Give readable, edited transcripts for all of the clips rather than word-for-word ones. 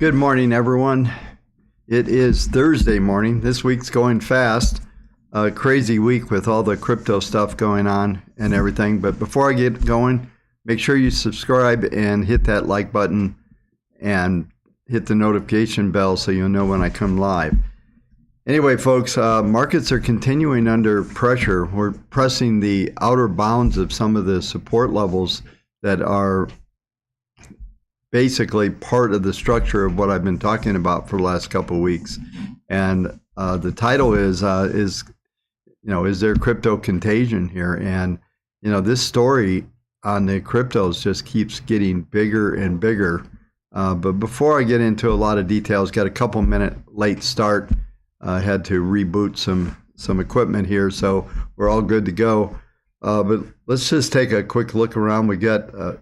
Good morning, everyone. It is Thursday morning. This week's going fast. A crazy week with all the crypto stuff going on and everything. But before I get going, make sure you subscribe and hit that like button and hit the notification bell so you'll know when I come live. Anyway, folks, markets are continuing under pressure. We're pressing the outer bounds of some of the support levels that are basically part of the structure of what I've been talking about for the last couple of weeks. And the title is there crypto contagion here? And, this story on the cryptos just keeps getting bigger and bigger. But before I get into a lot of details, got a couple minute late start. Had to reboot some equipment here, so we're all good to go. But let's just take a quick look around. We got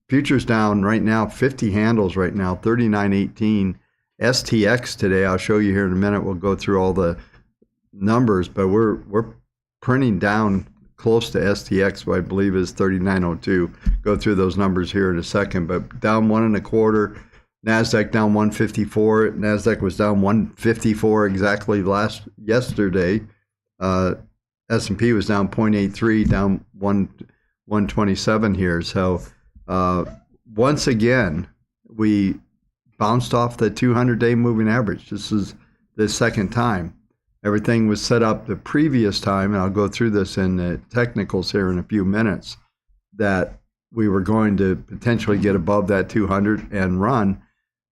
futures down right now, 50 handles right now, 39.18. STX today, I'll show you here in a minute. We'll go through all the numbers, but we're printing down close to STX, what I believe is 39.02. Go through those numbers here in a second, but down 1.25. NASDAQ down 154. NASDAQ was down 154 exactly yesterday. S&P was down 0.83, down 127 here. So once again, we bounced off the 200-day moving average. This is the second time. Everything was set up the previous time, and I'll go through this in the technicals here in a few minutes, that we were going to potentially get above that 200 and run.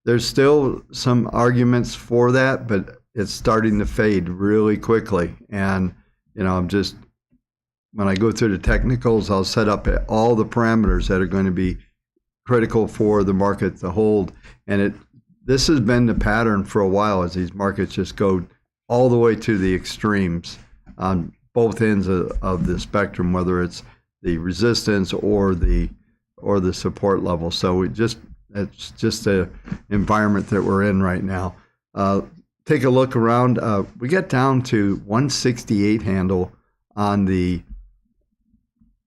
There's still some arguments for that, but it's starting to fade really quickly. And, I'm just, when I go through the technicals, I'll set up all the parameters that are going to be critical for the market to hold. And this has been the pattern for a while, as these markets just go all the way to the extremes on both ends of the spectrum, whether it's the resistance or the support level. So it's just the environment that we're in right now. Take a look around. We got down to 168 handle on the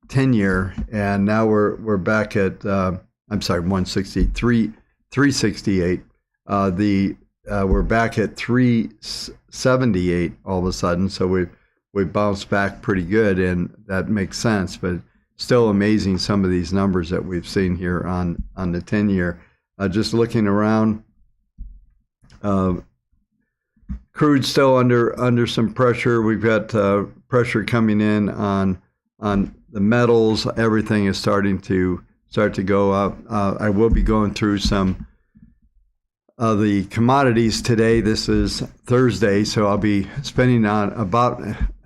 10-year, and now we're back at 163, 368. We're back at 378 all of a sudden. So we bounced back pretty good, and that makes sense. But still amazing, some of these numbers that we've seen here on the 10-year. Just looking around, crude still under some pressure. We've got pressure coming in on the metals. Everything is starting to go up. I will be going through some of the commodities today. This is Thursday, so I'll be spending on about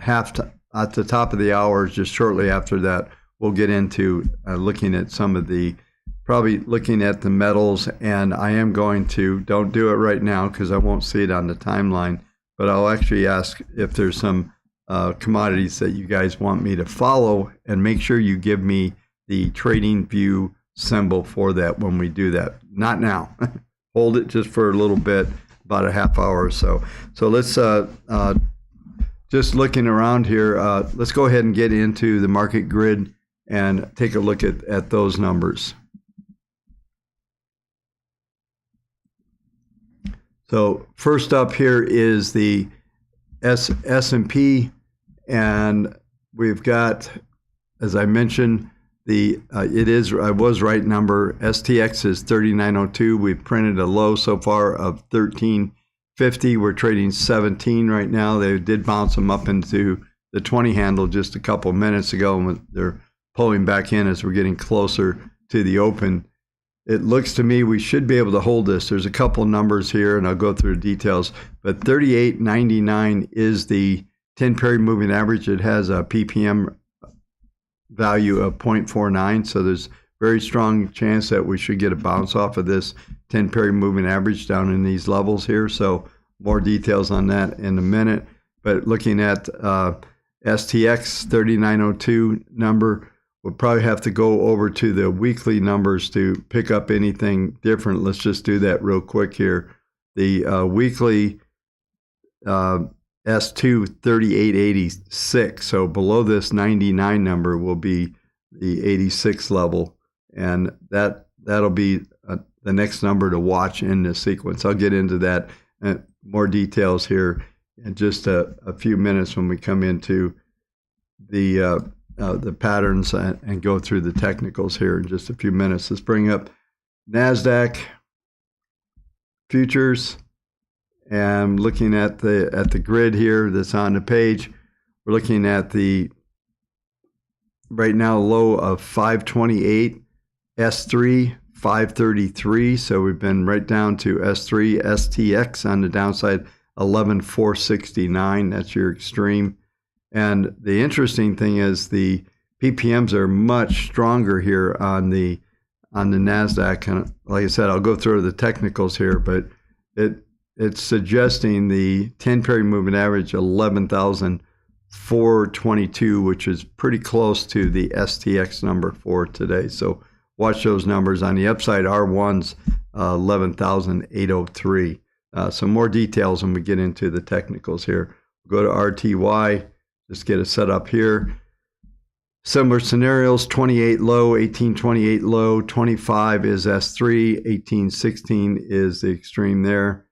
at the top of the hour, just shortly after that. We'll get into looking at probably looking at the metals, and I am going to, don't do it right now because I won't see it on the timeline, but I'll actually ask if there's some commodities that you guys want me to follow, and make sure you give me the trading view symbol for that when we do that. Not now. Hold it just for a little bit, about a half hour or so. So let's, just looking around here, let's go ahead and get into the market grid and take a look at those numbers. So first up here is the S&P, and we've got, as I mentioned, I was right number. STX is 39.02. We've printed a low so far of 13.50. We're trading 17 right now. They did bounce them up into the 20 handle just a couple minutes ago, and they're pulling back in as we're getting closer to the open. It looks to me we should be able to hold this. There's a couple numbers here, and I'll go through the details. But 38.99 is the 10-period moving average. It has a ppm value of 0.49, so there's very strong chance that we should get a bounce off of this 10-period moving average down in these levels here. So more details on that in a minute. But looking at STX 39.02 number, we'll probably have to go over to the weekly numbers to pick up anything different. Let's just do that real quick here. The weekly S2 38.86. So below this 99 number will be the 86 level, and that'll be the next number to watch in this sequence. I'll get into that more details here in just a few minutes when we come into the patterns and go through the technicals here in just a few minutes. Let's bring up NASDAQ futures, and looking at the grid here that's on the page. We're looking at the right now low of 528, S3 533. So we've been right down to S3, STX on the downside 11,469. That's your extreme. And the interesting thing is the PPMs are much stronger here on the NASDAQ. And like I said, I'll go through the technicals here, but it's suggesting the 10-period moving average 11,422, which is pretty close to the STX number for today. So watch those numbers. On the upside, R1's 11,803. Some more details when we get into the technicals here. We'll go to RTY, just get it set up here. Similar scenarios, 28 low, 1828 low, 25 is S3, 1816 is the extreme there.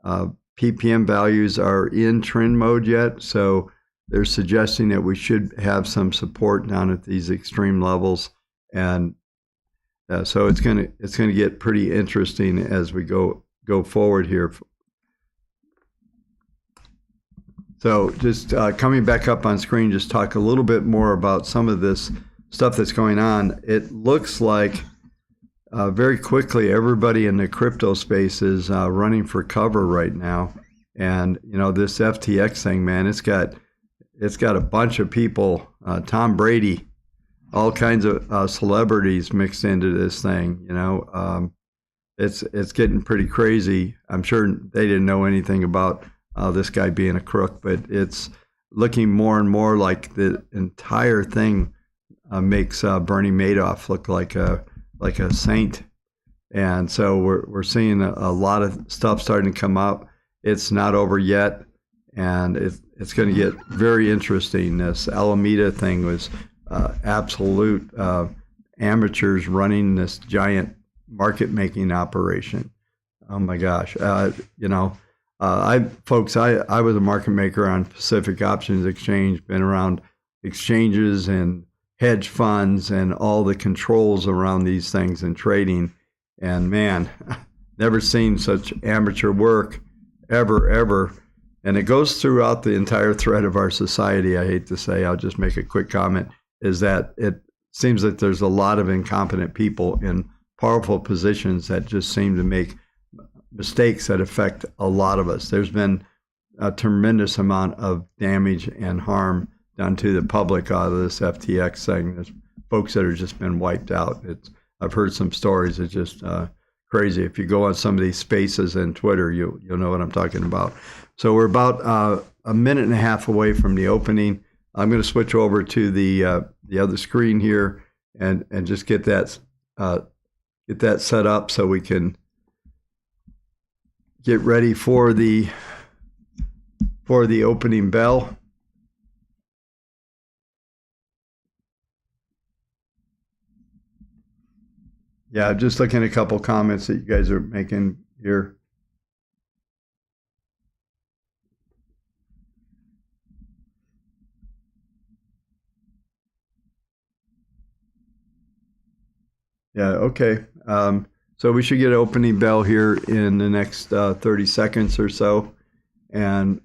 PPM values are in trend mode yet, so they're suggesting that we should have some support down at these extreme levels, and so it's gonna get pretty interesting as we go forward here. So just coming back up on screen, just talk a little bit more about some of this stuff that's going on. It looks like very quickly everybody in the crypto space is running for cover right now. And you know, this FTX thing, man, it's got a bunch of people, Tom Brady, all kinds of celebrities mixed into this thing. You know, it's getting pretty crazy. I'm sure they didn't know anything about this guy being a crook, but it's looking more and more like the entire thing makes Bernie Madoff look like a saint. And so we're seeing a lot of stuff starting to come up. It's not over yet, and it's going to get very interesting. This Alameda thing was absolute amateurs running this giant market making operation. Oh my gosh, you know. I was a market maker on Pacific Options Exchange, been around exchanges and hedge funds and all the controls around these things and trading. And man, never seen such amateur work ever. And it goes throughout the entire thread of our society. I hate to say, I'll just make a quick comment, is that it seems that there's a lot of incompetent people in powerful positions that just seem to make mistakes that affect a lot of us. There's been a tremendous amount of damage and harm done to the public out of this FTX thing. There's folks that have just been wiped out. I've heard some stories. It's just crazy. If you go on some of these spaces and Twitter, you'll know what I'm talking about. So we're about a minute and a half away from the opening. I'm going to switch over to the other screen here and just get that set up so we can get ready for the opening bell. Yeah, just looking at a couple comments that you guys are making here. Yeah, okay. So we should get an opening bell here in the next 30 seconds or so, and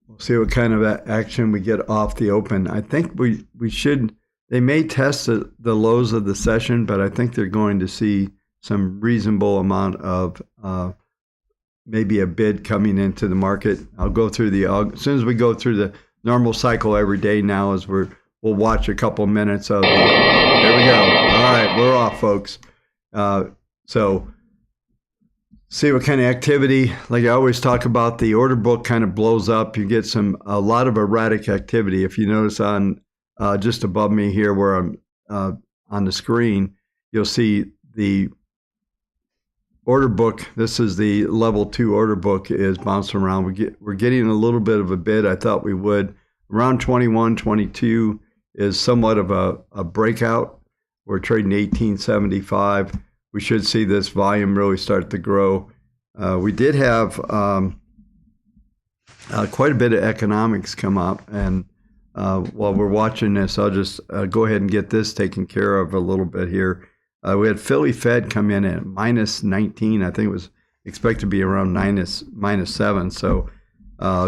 we'll see what kind of action we get off the open. I think we should. They may test the lows of the session, but I think they're going to see some reasonable amount of maybe a bid coming into the market. I'll go through as soon as we go through the normal cycle every day now, as we'll watch a couple minutes of. There we go. All right, we're off, folks. So see what kind of activity. Like I always talk about, the order book kind of blows up. You get a lot of erratic activity. If you notice on just above me here where I'm on the screen, you'll see the order book. This is the level 2 order book is bouncing around. We're getting a little bit of a bid. I thought we would. Around 21, 22 is somewhat of a breakout. We're trading 1875. we should see this volume really start to grow. We did have quite a bit of economics come up, and while we're watching this, I'll just go ahead and get this taken care of a little bit here. We had Philly Fed come in at minus 19. I think it was expected to be around minus 7. So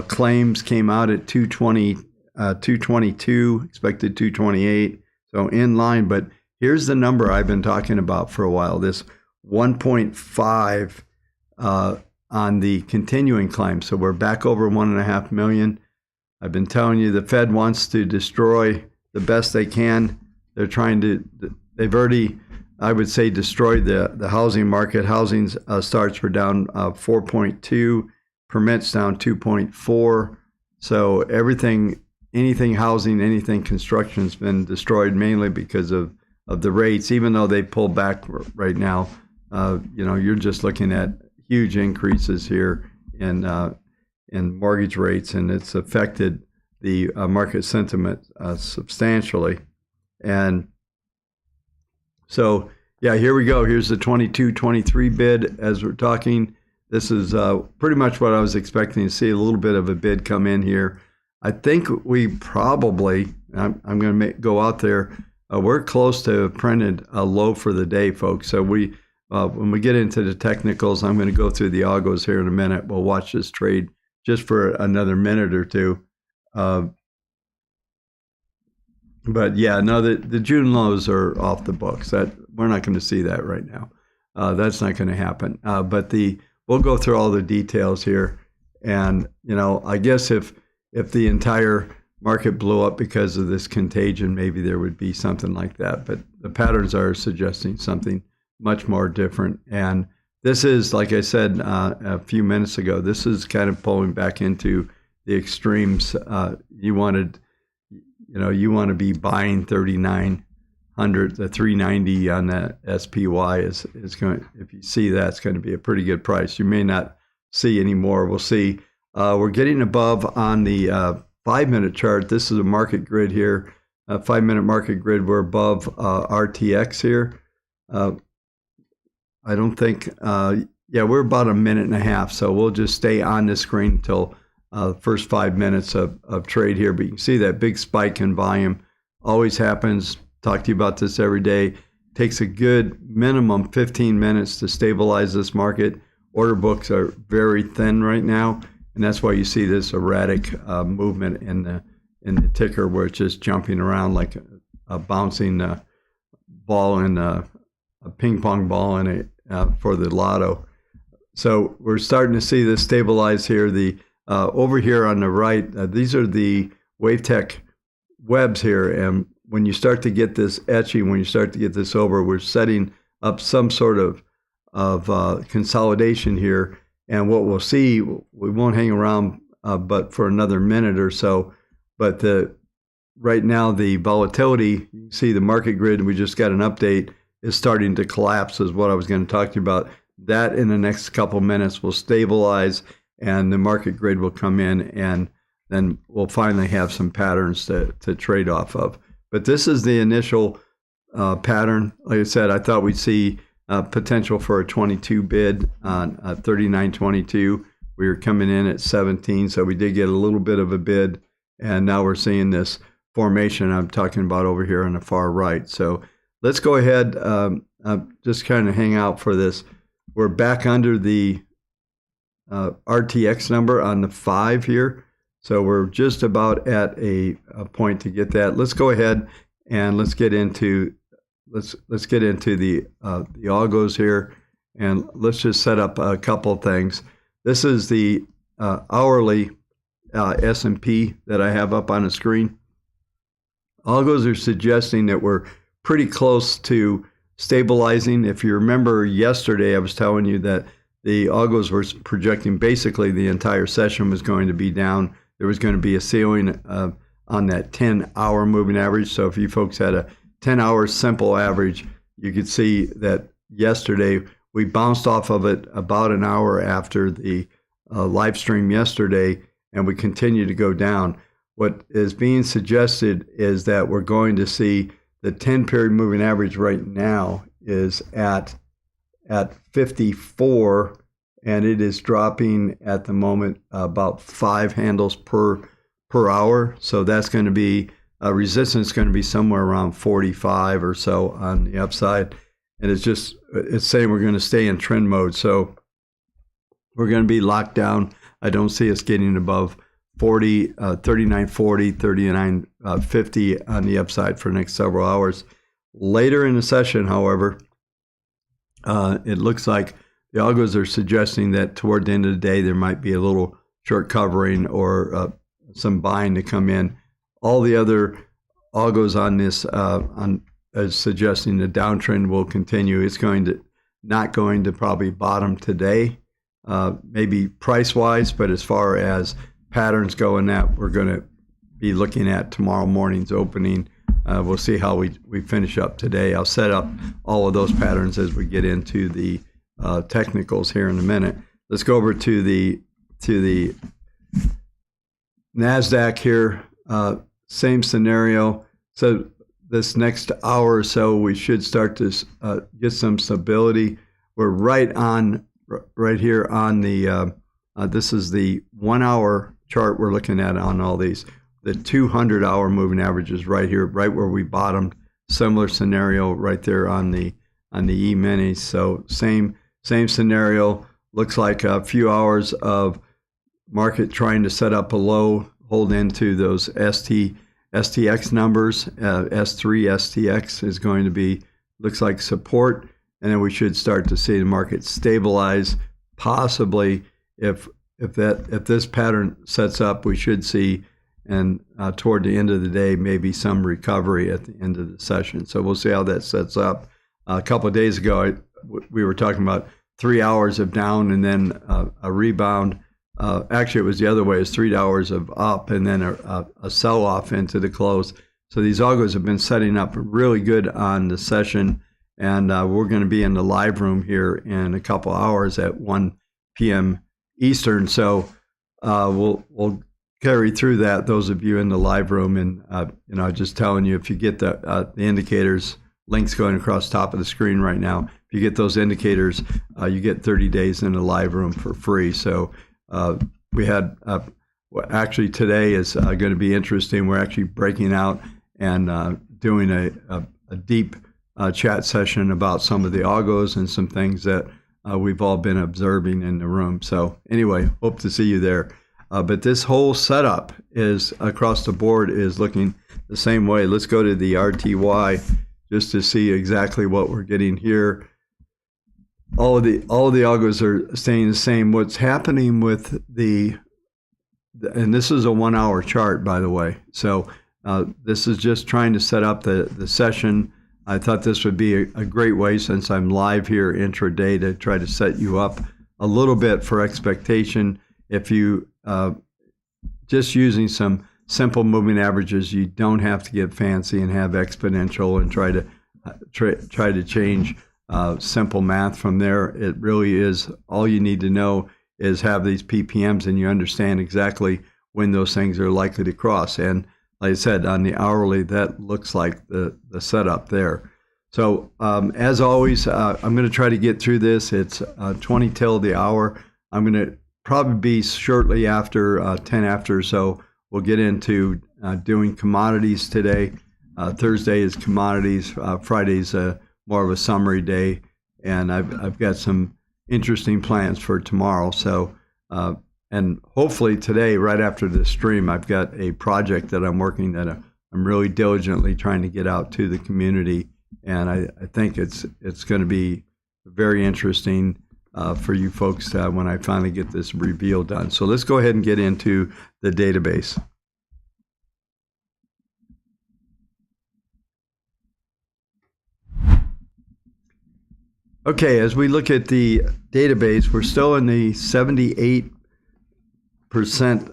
claims came out at 222, expected 228. So in line, but here's the number I've been talking about for a while, this 1.5 on the continuing claims. So we're back over 1.5 million. I've been telling you the Fed wants to destroy the best they can. They're trying to, they've already, I would say, destroyed the housing market. Housing starts were down 4.2, permits down 2.4. So anything housing, anything construction has been destroyed mainly because of the rates. Even though they pulled back right now, you're just looking at huge increases here in mortgage rates, and it's affected the market sentiment substantially. And so, yeah, here we go. Here's the 22-23 bid as we're talking. This is pretty much what I was expecting to see, a little bit of a bid come in here. I think we probably, I'm going to go out there, we're close to printed a low for the day, folks. So when we get into the technicals, I'm going to go through the algos here in a minute. We'll watch this trade just for another minute or two. But yeah, no, the June lows are off the books. That we're not going to see that right now. That's not going to happen. But we'll go through all the details here. And I guess if the entire market blew up because of this contagion, maybe there would be something like that. But the patterns are suggesting something much more different. And this is, like I said a few minutes ago, this is kind of pulling back into the extremes. You want to be buying 3,900, the 390 on that SPY is going. If you see that, it's going to be a pretty good price. You may not see any more. We'll see. We're getting above on the 5-minute chart. This is a market grid here, a 5-minute market grid. We're above RTX here. I don't think, we're about a minute and a half. So we'll just stay on the screen until the first 5 minutes of trade here. But you can see that big spike in volume always happens. Talk to you about this every day. Takes a good minimum 15 minutes to stabilize this market. Order books are very thin right now. And that's why you see this erratic movement in the ticker, where it's just jumping around like a bouncing ball in a ping pong ball in it for the lotto. So we're starting to see this stabilize here. The over here on the right, these are the Wavetech webs here, and when you start to get this etching, when you start to get this over, we're setting up some sort of consolidation here. And what we'll see, we won't hang around but for another minute or so. But right now, the volatility, you can see the market grid, we just got an update, is starting to collapse, is what I was going to talk to you about. That in the next couple minutes will stabilize, and the market grid will come in, and then we'll finally have some patterns to trade off of. But this is the initial pattern. Like I said, I thought we'd see potential for a 22 bid on 39.22. We were coming in at 17, so we did get a little bit of a bid, and now we're seeing this formation I'm talking about over here on the far right. So let's go ahead, just kind of hang out for this. We're back under the RTX number on the 5 here, so we're just about at a point to get that. Let's go ahead and let's get into the algos here, and let's just set up a couple things. This is the hourly S&P that I have up on the screen. Algos are suggesting that we're pretty close to stabilizing. If you remember yesterday, I was telling you that the algos were projecting basically the entire session was going to be down. There was going to be a ceiling on that 10-hour moving average. So if you folks had a 10-hour simple average, you could see that yesterday we bounced off of it about an hour after the live stream yesterday, and we continue to go down. What is being suggested is that we're going to see the 10-period moving average right now is at at 54, and it is dropping at the moment about 5 handles per hour. So that's going to be resistance going to be somewhere around 45 or so on the upside. And it's saying we're going to stay in trend mode. So we're going to be locked down. I don't see us getting above 39.40, 39.50 on the upside for the next several hours. Later in the session, however, it looks like the algos are suggesting that toward the end of the day, there might be a little short covering or some buying to come in. All the other algos on this is suggesting the downtrend will continue. It's not going to probably bottom today, maybe price-wise, but as far as patterns go in that, we're going to be looking at tomorrow morning's opening. We'll see how we finish up today. I'll set up all of those patterns as we get into the technicals here in a minute. Let's go over to the NASDAQ here. Same scenario. So this next hour or so, we should start to get some stability. We're right here on the, this is the 1 hour chart we're looking at on all these. The 200-hour moving average is right here, right where we bottomed. Similar scenario right there on the E-minis. So same scenario. Looks like a few hours of market trying to set up a low, hold into those STX numbers. S3 STX is going to be, looks like support, and then we should start to see the market stabilize. Possibly, if this pattern sets up, we should see, and toward the end of the day, maybe some recovery at the end of the session. So we'll see how that sets up. A couple of days ago, we were talking about 3 hours of down and then a rebound. Actually, it was the other way. It's 3 hours of up and then a sell-off into the close. So these algos have been setting up really good on the session, and we're going to be in the live room here in a couple hours at 1 p.m. Eastern. So we'll carry through that, those of you in the live room. And just telling you, if you get the indicators, links going across the top of the screen right now, if you get those indicators, you get 30 days in the live room for free. So we had, actually today is going to be interesting. We're actually breaking out and doing a deep chat session about some of the algos and some things that we've all been observing in the room. So anyway, hope to see you there. But this whole setup is across the board is looking the same way. Let's go to the RTY just to see exactly what we're getting here. All of the algos are staying the same. What's happening with and this is a 1 hour chart, by the way. So this is just trying to set up the session. I thought this would be a great way, since I'm live here intraday, to try to set you up a little bit for expectation. If you just using some simple moving averages, you don't have to get fancy and have exponential and try to change simple math from there. It really is, all you need to know is have these PPMs and you understand exactly when those things are likely to cross. And like I said, on the hourly, that looks like the setup there. So as always, I'm going to try to get through this. It's 20 till the hour. I'm going to probably be shortly after 10 after, so we'll get into doing commodities today. Thursday is commodities. Friday's more of a summary day, and I've got some interesting plans for tomorrow. So, and hopefully today, right after the stream, I've got a project that I'm working that I'm really diligently trying to get out to the community, and I think it's going to be very interesting for you folks when I finally get this reveal done. So let's go ahead and get into the database. Okay, as we look at the database, we're still in the 78%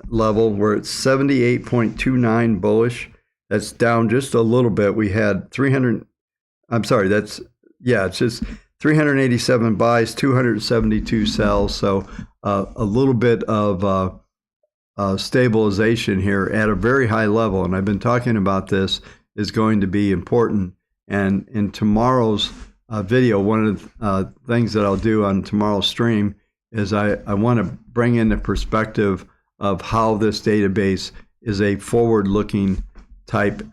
level. We're at 78.29 bullish. That's down just a little bit. We had 300, I'm sorry, it's just 387 buys, 272 sells. So a little bit of stabilization here at a very high level. And I've been talking about this is going to be important. And in tomorrow's video, one of the things that I'll do on tomorrow's stream is I want to bring in the perspective of how this database is a forward-looking type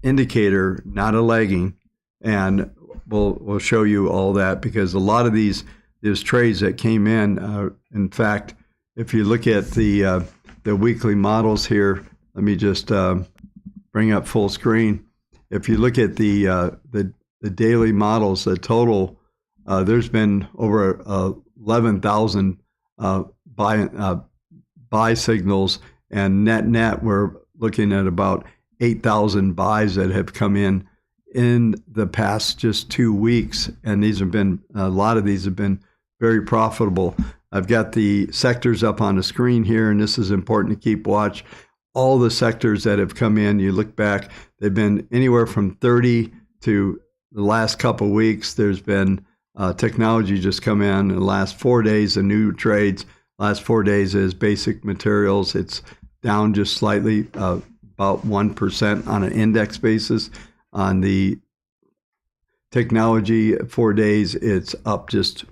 indicator, not a lagging, and we'll show you all that, because a lot of these trades that came in fact, if you look at the weekly models here, let me just bring up full screen. If you look at the daily models, the total, there's been over 11,000 buy signals, and net we're looking at about 8,000 buys that have come in the past just 2 weeks, and these have been, a lot of these have been very profitable. I've got the sectors up on the screen here, and this is important to keep watch. All the sectors that have come in, you look back, they've been anywhere from 30 to the last couple of weeks. There's been technology just come in the last 4 days, the new trades. Last 4 days is basic materials. It's down just slightly, about 1% on an index basis. On the technology, 4 days, it's up just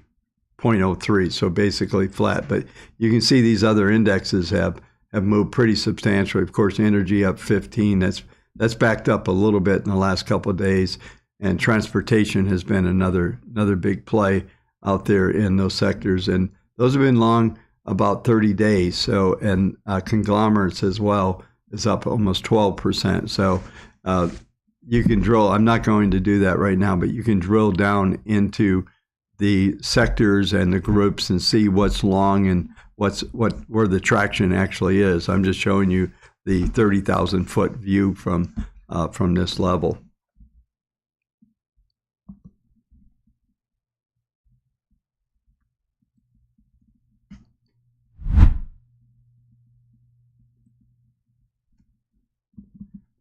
0.03, so basically flat. But you can see these other indexes have moved pretty substantially. Of course, energy up 15. That's backed up a little bit in the last couple of days. And transportation has been another big play out there in those sectors. And those have been long about 30 days. So, and conglomerates as well is up almost 12%. So you can drill, I'm not going to do that right now, but you can drill down into the sectors and the groups and see what's long and where the traction actually is. I'm just showing you the 30,000 foot view from this level.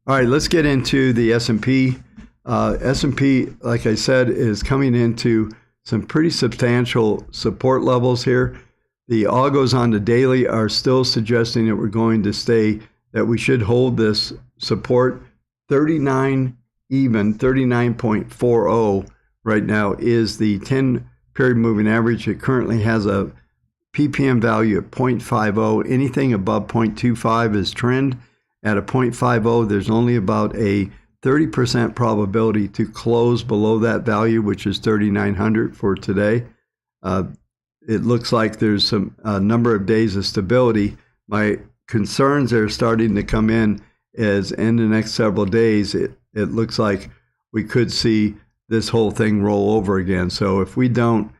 All right, let's get into the S&P. S&P, like I said, is coming into some pretty substantial support levels here. The algos on the daily are still suggesting that we're going to stay, that we should hold this support. 39 even, 39.40 right now is the 10-period moving average. It currently has a ppm value of 0.50. Anything above 0.25 is trend. At a 0.50, there's only about a 30% probability to close below that value, which is 3,900 for today. It looks like there's some number of days of stability. My concerns are starting to come in as in the next several days, it looks like we could see this whole thing roll over again. So if we don't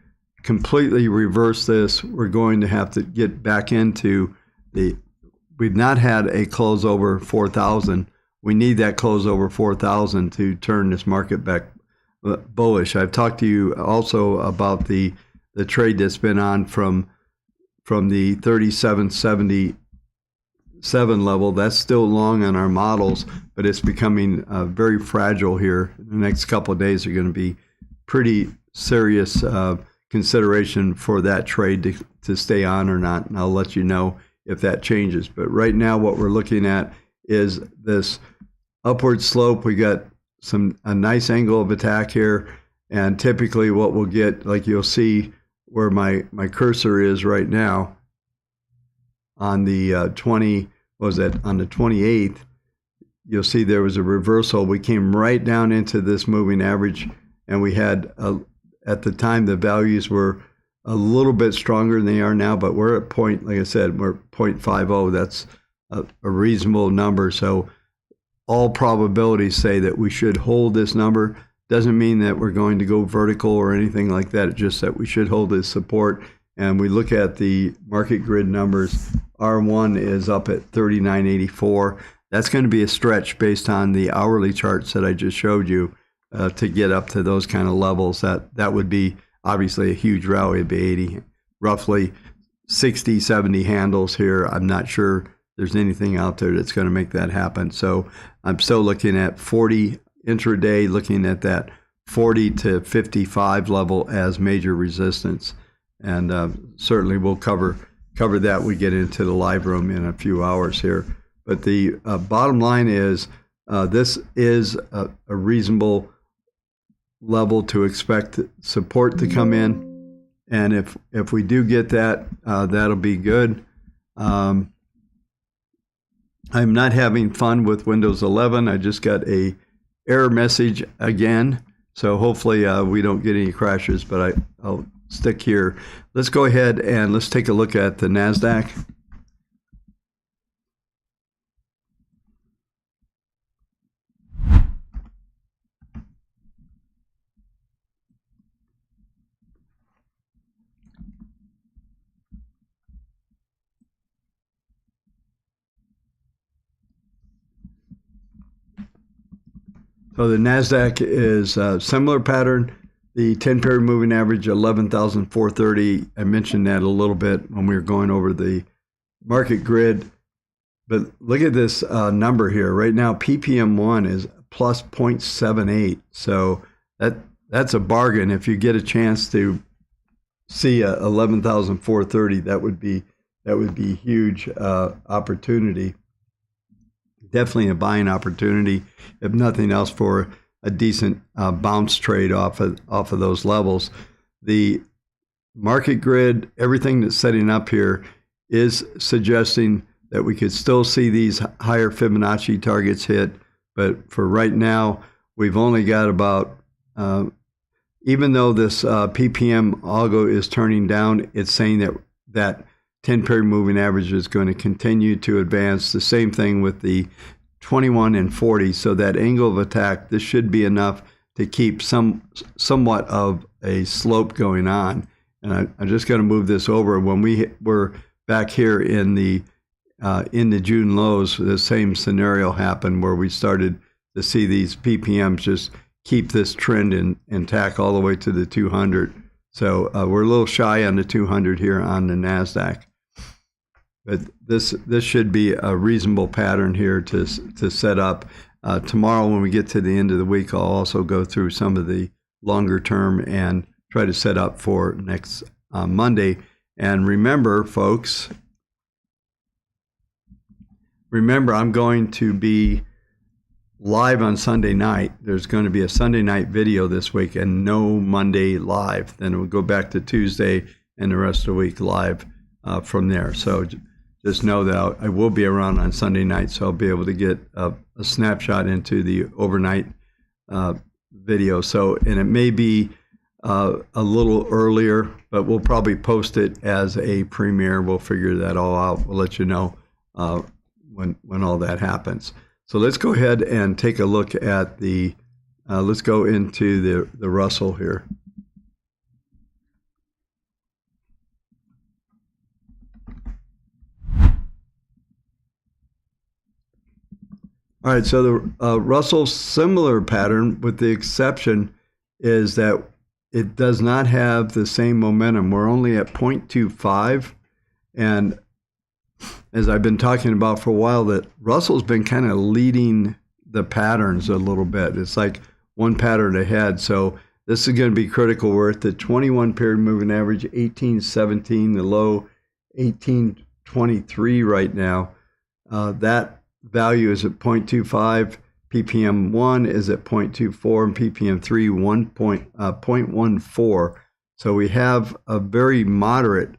completely reverse this, we're going to have to get back into we've not had a close over 4,000. We need that close over 4,000 to turn this market back bullish. I've talked to you also about the trade that's been on from the 37.77 level. That's still long on our models, but it's becoming very fragile here. The next couple of days are going to be pretty serious consideration for that trade to stay on or not, and I'll let you know if that changes. But right now what we're looking at is this upward slope. We got a nice angle of attack here, and typically what we'll get, like you'll see where my cursor is right now on the on the 28th, you'll see there was a reversal. We came right down into this moving average, and we had at the time the values were a little bit stronger than they are now, but we're at like I said, we're 0.50. That's a reasonable number. So all probabilities say that we should hold this number. Doesn't mean that we're going to go vertical or anything like that. It's just that we should hold this support. And we look at the market grid numbers. R1 is up at 39.84. That's going to be a stretch based on the hourly charts that I just showed you to get up to those kind of levels. That would be obviously a huge rally. It'd be 80, roughly 60, 70 handles here. I'm not sure there's anything out there that's going to make that happen. So I'm still looking at 40 intraday, looking at that 40 to 55 level as major resistance. And certainly we'll cover that. We get into the live room in a few hours here. But the bottom line is this is a reasonable level to expect support to come in. And if we do get that, that'll be good. I'm not having fun with Windows 11. I just got a error message again. So hopefully we don't get any crashes, but I'll stick here. Let's go ahead and let's take a look at the NASDAQ. So the NASDAQ is a similar pattern. The 10-period moving average, 11,430. I mentioned that a little bit when we were going over the market grid. But look at this number here. Right now, PPM1 is plus 0.78. So that's a bargain. If you get a chance to see 11,430, that would be huge opportunity. Definitely a buying opportunity, if nothing else, for a decent bounce trade off of those levels. The market grid, everything that's setting up here is suggesting that we could still see these higher Fibonacci targets hit. But for right now, we've only got about, even though this PPM algo is turning down, it's saying that 10-period moving average is going to continue to advance. The same thing with the 21 and 40. So that angle of attack, this should be enough to keep somewhat of a slope going on. And I'm just going to move this over. When we were back here in the June lows, the same scenario happened where we started to see these PPMs just keep this trend intact all the way to the 200. So we're a little shy on the 200 here on the NASDAQ. But this should be a reasonable pattern here to set up. Tomorrow, when we get to the end of the week, I'll also go through some of the longer term and try to set up for next Monday. And remember, folks, I'm going to be live on Sunday night. There's going to be a Sunday night video this week and no Monday live. Then we'll go back to Tuesday and the rest of the week live from there. So just know that I will be around on Sunday night, so I'll be able to get a snapshot into the overnight video. So, and it may be a little earlier, but we'll probably post it as a premiere. We'll figure that all out. We'll let you know when all that happens. So let's go ahead and take a look at the, let's go into the Russell here. All right, so the Russell, similar pattern, with the exception is that it does not have the same momentum. We're only at 0.25, and as I've been talking about for a while, that Russell's been kind of leading the patterns a little bit. It's like one pattern ahead. So this is going to be critical. We're at the 21-period moving average, 1817, the low 1823 right now. That value is at 0.25. PPM1 is at 0.24, and PPM3 0.14. So we have a very moderate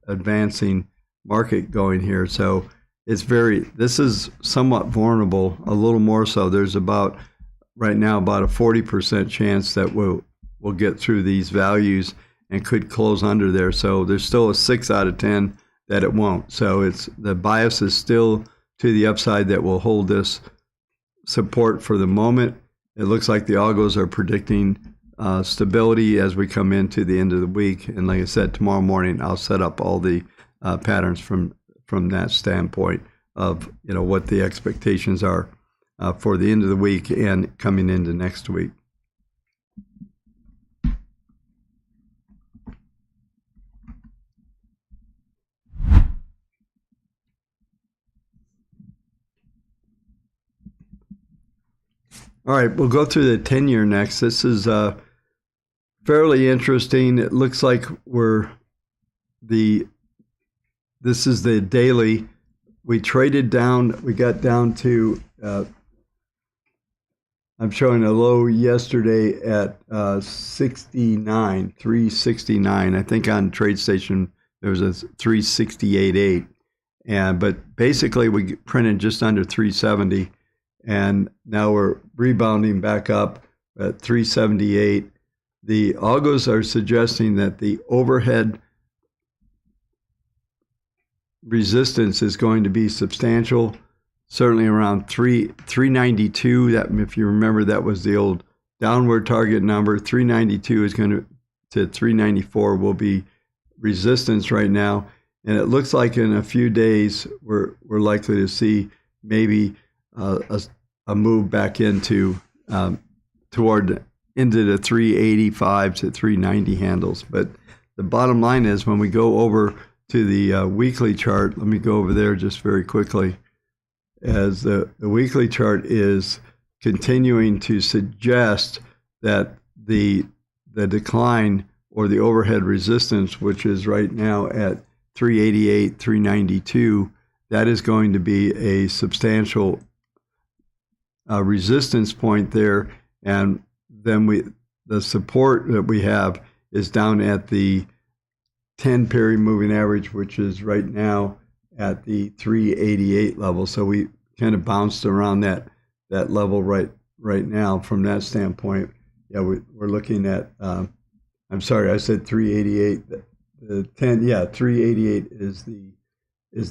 advancing market going here. So it's this is somewhat vulnerable, a little more so. There's right now about a 40% chance that we'll get through these values and could close under there. So there's still a 6 out of 10 that it won't. So the bias is still to the upside that will hold this support for the moment. It looks like the algos are predicting stability as we come into the end of the week. And like I said, tomorrow morning I'll set up all the patterns from that standpoint of what the expectations are for the end of the week and coming into next week. All right, we'll go through the 10-year next. This is fairly interesting. It looks like this is the daily. We traded down. We got down to I'm showing a low yesterday at 69, 369. I think on TradeStation there was a 368.8, but basically we printed just under 370, and now we're rebounding back up at 378. The algos are suggesting that the overhead resistance is going to be substantial, certainly around 392. That, if you remember, that was the old downward target number. 392 is going to 394 will be resistance right now, and it looks like in a few days we're likely to see maybe a move back into into the 385 to 390 handles. But the bottom line is, when we go over to the weekly chart, let me go over there just very quickly, as the weekly chart is continuing to suggest that the decline or the overhead resistance, which is right now at 388, 392, that is going to be a substantial resistance point there. And then the support that we have is down at the 10 period moving average, which is right now at the 388 level. So we kind of bounced around that level right now from that standpoint. Yeah, we're looking at, I'm sorry, I said 388. The 10, yeah, 388 is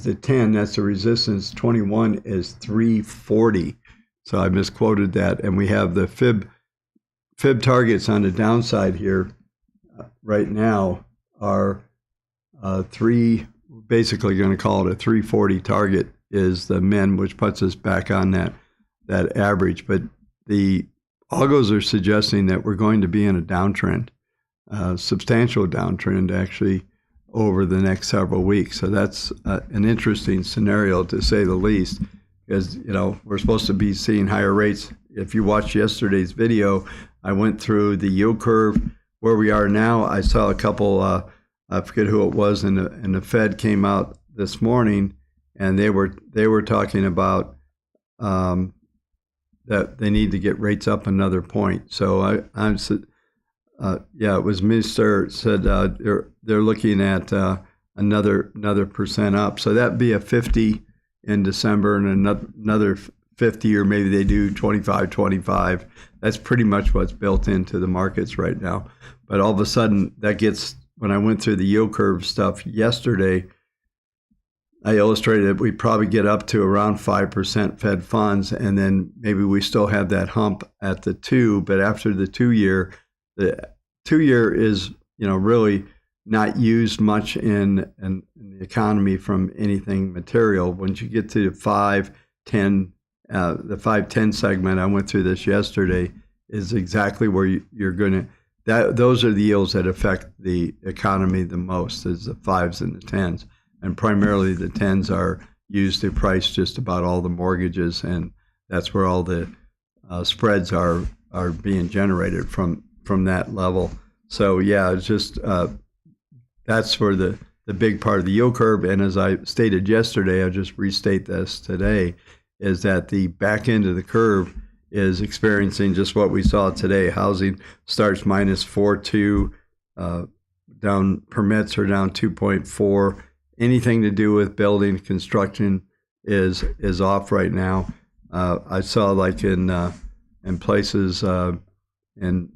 the 10. That's the resistance. 21 is 340. So I misquoted that. And we have the fib targets on the downside here right now are basically going to call it a 340 target is the min, which puts us back on that average. But the algos are suggesting that we're going to be in a downtrend, substantial downtrend actually, over the next several weeks. So that's an interesting scenario, to say the least, because we're supposed to be seeing higher rates. If you watched yesterday's video, I went through the yield curve where we are now. I saw a couple, I forget who it was, and the Fed came out this morning, and they were talking about that they need to get rates up another point. So it was Mr. said they're looking at another percent up. So that'd be a 50 in December and another 50, or maybe they do 25. That's pretty much what's built into the markets right now. But all of a sudden, when I went through the yield curve stuff yesterday, I illustrated that we probably get up to around 5% Fed funds, and then maybe we still have that hump at the 2. But after the 2 year, the 2 year is really not used much in the economy from anything material. Once you get to 5, 10, the 5-10 segment, I went through this yesterday, is exactly where you're going to. Those are the yields that affect the economy the most, is the 5s and the 10s. And primarily the 10s are used to price just about all the mortgages, and that's where all the spreads are being generated from that level. So yeah, it's just that's for the big part of the yield curve. And as I stated yesterday, I'll just restate this today, is that the back end of the curve is experiencing just what we saw today. Housing starts minus 4.2, down permits are down 2.4. Anything to do with building construction is off right now. I saw like in places in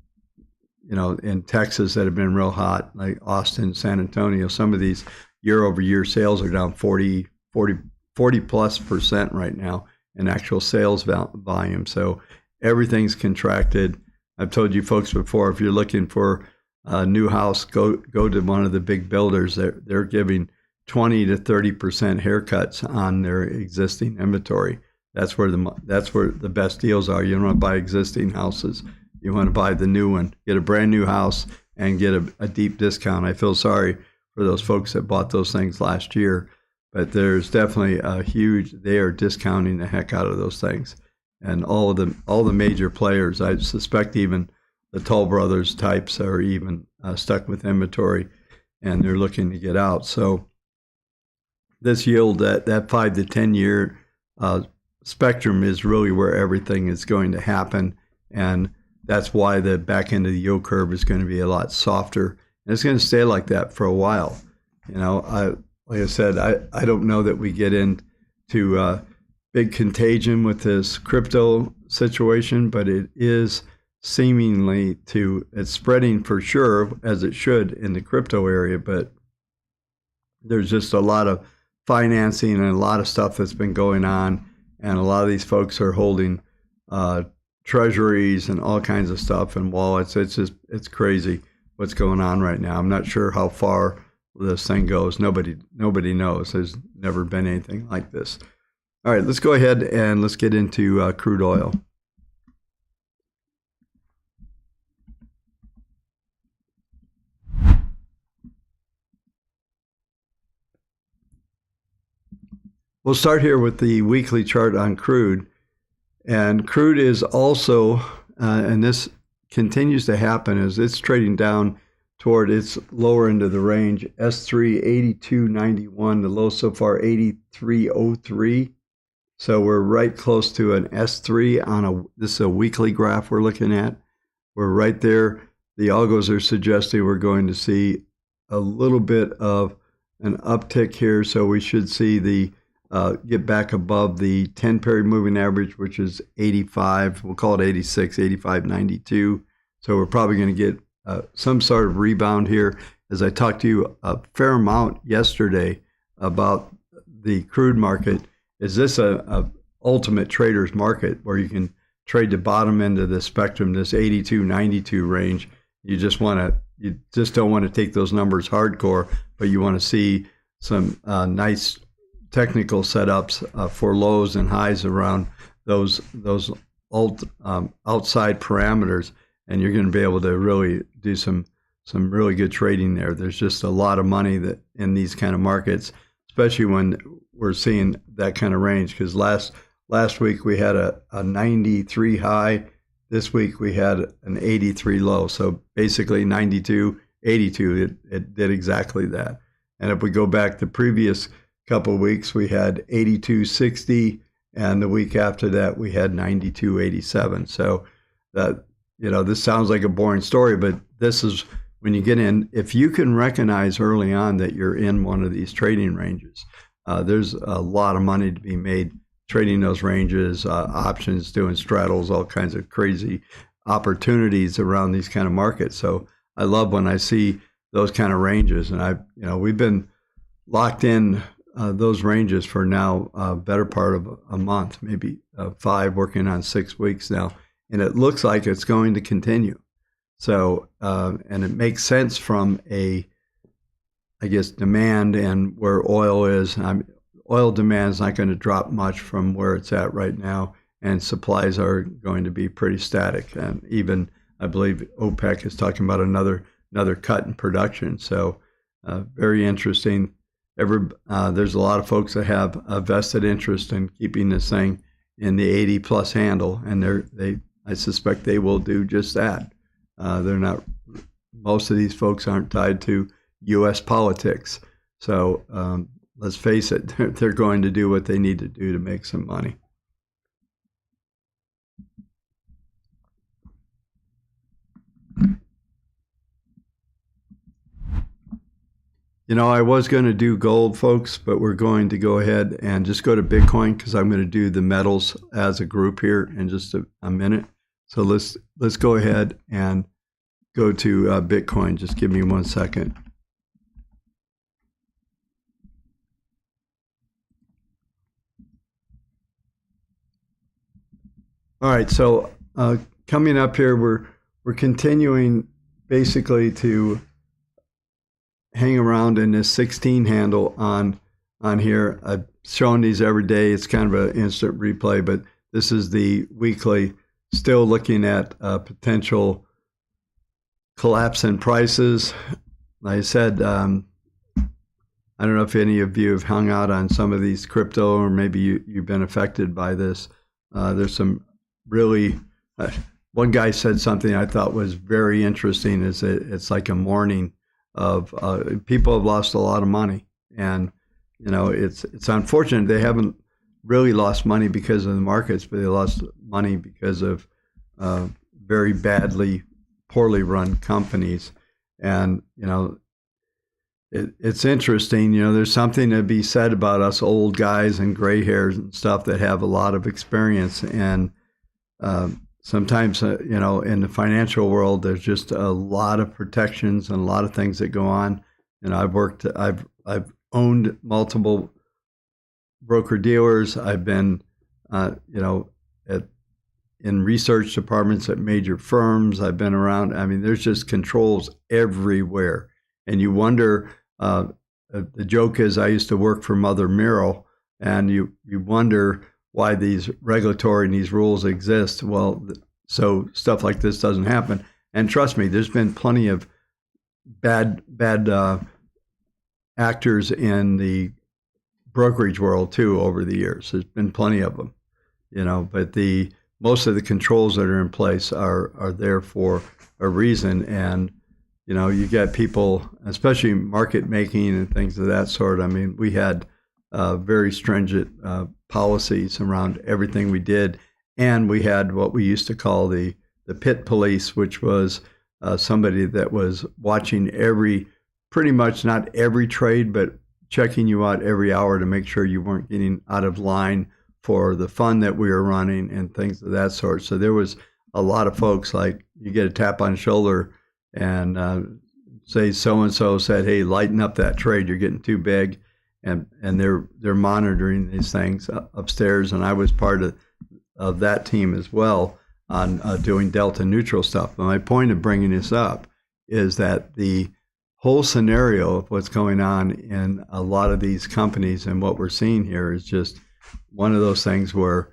Texas that have been real hot, like Austin, San Antonio. Some of these year-over-year sales are down 40 plus % right now in actual sales volume. So everything's contracted. I've told you folks before, if you're looking for a new house, go to one of the big builders. They're giving 20 to 30% haircuts on their existing inventory. That's where the best deals are. You don't want to buy existing houses. You want to buy the new one. Get a brand new house and get a deep discount. I feel sorry for those folks that bought those things last year, but there's definitely they are discounting the heck out of those things. And all the major players, I suspect even the Toll Brothers types are even stuck with inventory, and they're looking to get out. So this yield, that 5 to 10 year spectrum, is really where everything is going to happen. and that's why the back end of the yield curve is going to be a lot softer, and it's going to stay like that for a while. Like I said, I don't know that we get into big contagion with this crypto situation, but it is seemingly it's spreading for sure, as it should in the crypto area, but there's just a lot of financing and a lot of stuff that's been going on, and a lot of these folks are holding treasuries and all kinds of stuff and wallets. It's crazy what's going on right now. I'm not sure how far this thing goes. Nobody knows. There's never been anything like this. All right, let's go ahead and let's get into crude oil. We'll start here with the weekly chart on crude. And crude is also, and this continues to happen as it's trading down toward its lower end of the range. S3 82.91, the low so far 83.03. So we're right close to an S3 this is a weekly graph we're looking at. We're right there. The algos are suggesting we're going to see a little bit of an uptick here. So we should see the get back above the 10-period moving average, which is 85. We'll call it 86, 85.92. So we're probably going to get some sort of rebound here. As I talked to you a fair amount yesterday about the crude market, is this a ultimate trader's market where you can trade the bottom end of the spectrum, this 82, 92 range? You just don't want to take those numbers hardcore, but you want to see some nice technical setups for lows and highs around those outside parameters, and you're going to be able to really do some really good trading there. There's just a lot of money that in these kind of markets, especially when we're seeing that kind of range. Because last week we had a 93 high. This week we had an 83 low. So basically 92, 82. It did exactly that. And if we go back the previous couple of weeks, we had 82.60, and the week after that we had 92.87. So that, this sounds like a boring story, but this is when you get in. If you can recognize early on that you're in one of these trading ranges, there's a lot of money to be made trading those ranges, options, doing straddles, all kinds of crazy opportunities around these kind of markets. So I love when I see those kind of ranges, and we've been locked in those ranges for now better part of a month, maybe 5, working on 6 weeks now, and it looks like it's going to continue. So and it makes sense from demand and where oil is. Oil demand is not going to drop much from where it's at right now, and supplies are going to be pretty static. And even I believe OPEC is talking about another cut in production. So very interesting. There's a lot of folks that have a vested interest in keeping this thing in the 80+ handle, and I suspect they will do just that. They're not. Most of these folks aren't tied to U.S. politics, so let's face it, they're going to do what they need to do to make some money. I was going to do gold, folks, but we're going to go ahead and just go to Bitcoin, because I'm going to do the metals as a group here in just a minute. So let's go ahead and go to Bitcoin. Just give me 1 second. All right, so coming up here, we're continuing basically to hang around in this 16 handle on here. I've shown these every day. It's kind of an instant replay, but this is the weekly. Still looking at potential collapse in prices. Like I said, I don't know if any of you have hung out on some of these crypto, or maybe you've been affected by this. There's some really, one guy said something I thought was very interesting, is that it's like a morning of people have lost a lot of money. And, it's unfortunate. They haven't really lost money because of the markets, but they lost money because of very poorly run companies. And, it's interesting, there's something to be said about us old guys and gray hairs and stuff that have a lot of experience. And sometimes, in the financial world, there's just a lot of protections and a lot of things that go on. And I've owned multiple broker dealers. I've been, in research departments at major firms. I've been around. I mean, there's just controls everywhere. And you wonder, the joke is I used to work for Mother Merrill, and you wonder why these regulatory and these rules exist. Well, so stuff like this doesn't happen. And trust me, there's been plenty of bad actors in the brokerage world too over the years. There's been plenty of them, but most of the controls that are in place are there for a reason. And you get people, especially market making and things of that sort. I mean, we had very stringent policies around everything we did, and we had what we used to call the pit police, which was somebody that was watching pretty much not every trade, but checking you out every hour to make sure you weren't getting out of line for the fund that we were running and things of that sort. So there was a lot of folks, like you get a tap on the shoulder and say so-and-so said, hey, lighten up that trade, you're getting too big. And they're monitoring these things upstairs. And I was part of that team as well on doing delta neutral stuff. But my point of bringing this up is that the whole scenario of what's going on in a lot of these companies and what we're seeing here is just one of those things where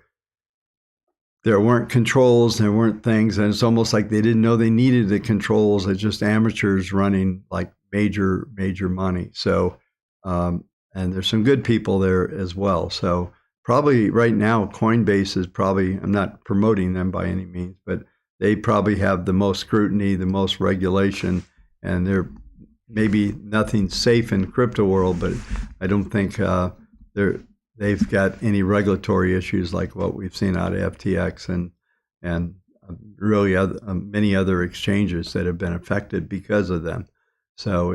there weren't controls, there weren't things, and it's almost like they didn't know they needed the controls. It's just amateurs running like major money. So, and there's some good people there as well. So probably right now, Coinbase is probably, I'm not promoting them by any means, but they probably have the most scrutiny, the most regulation, and they're maybe nothing safe in crypto world, but I don't think they've got any regulatory issues like what we've seen out of FTX and really many other exchanges that have been affected because of them. So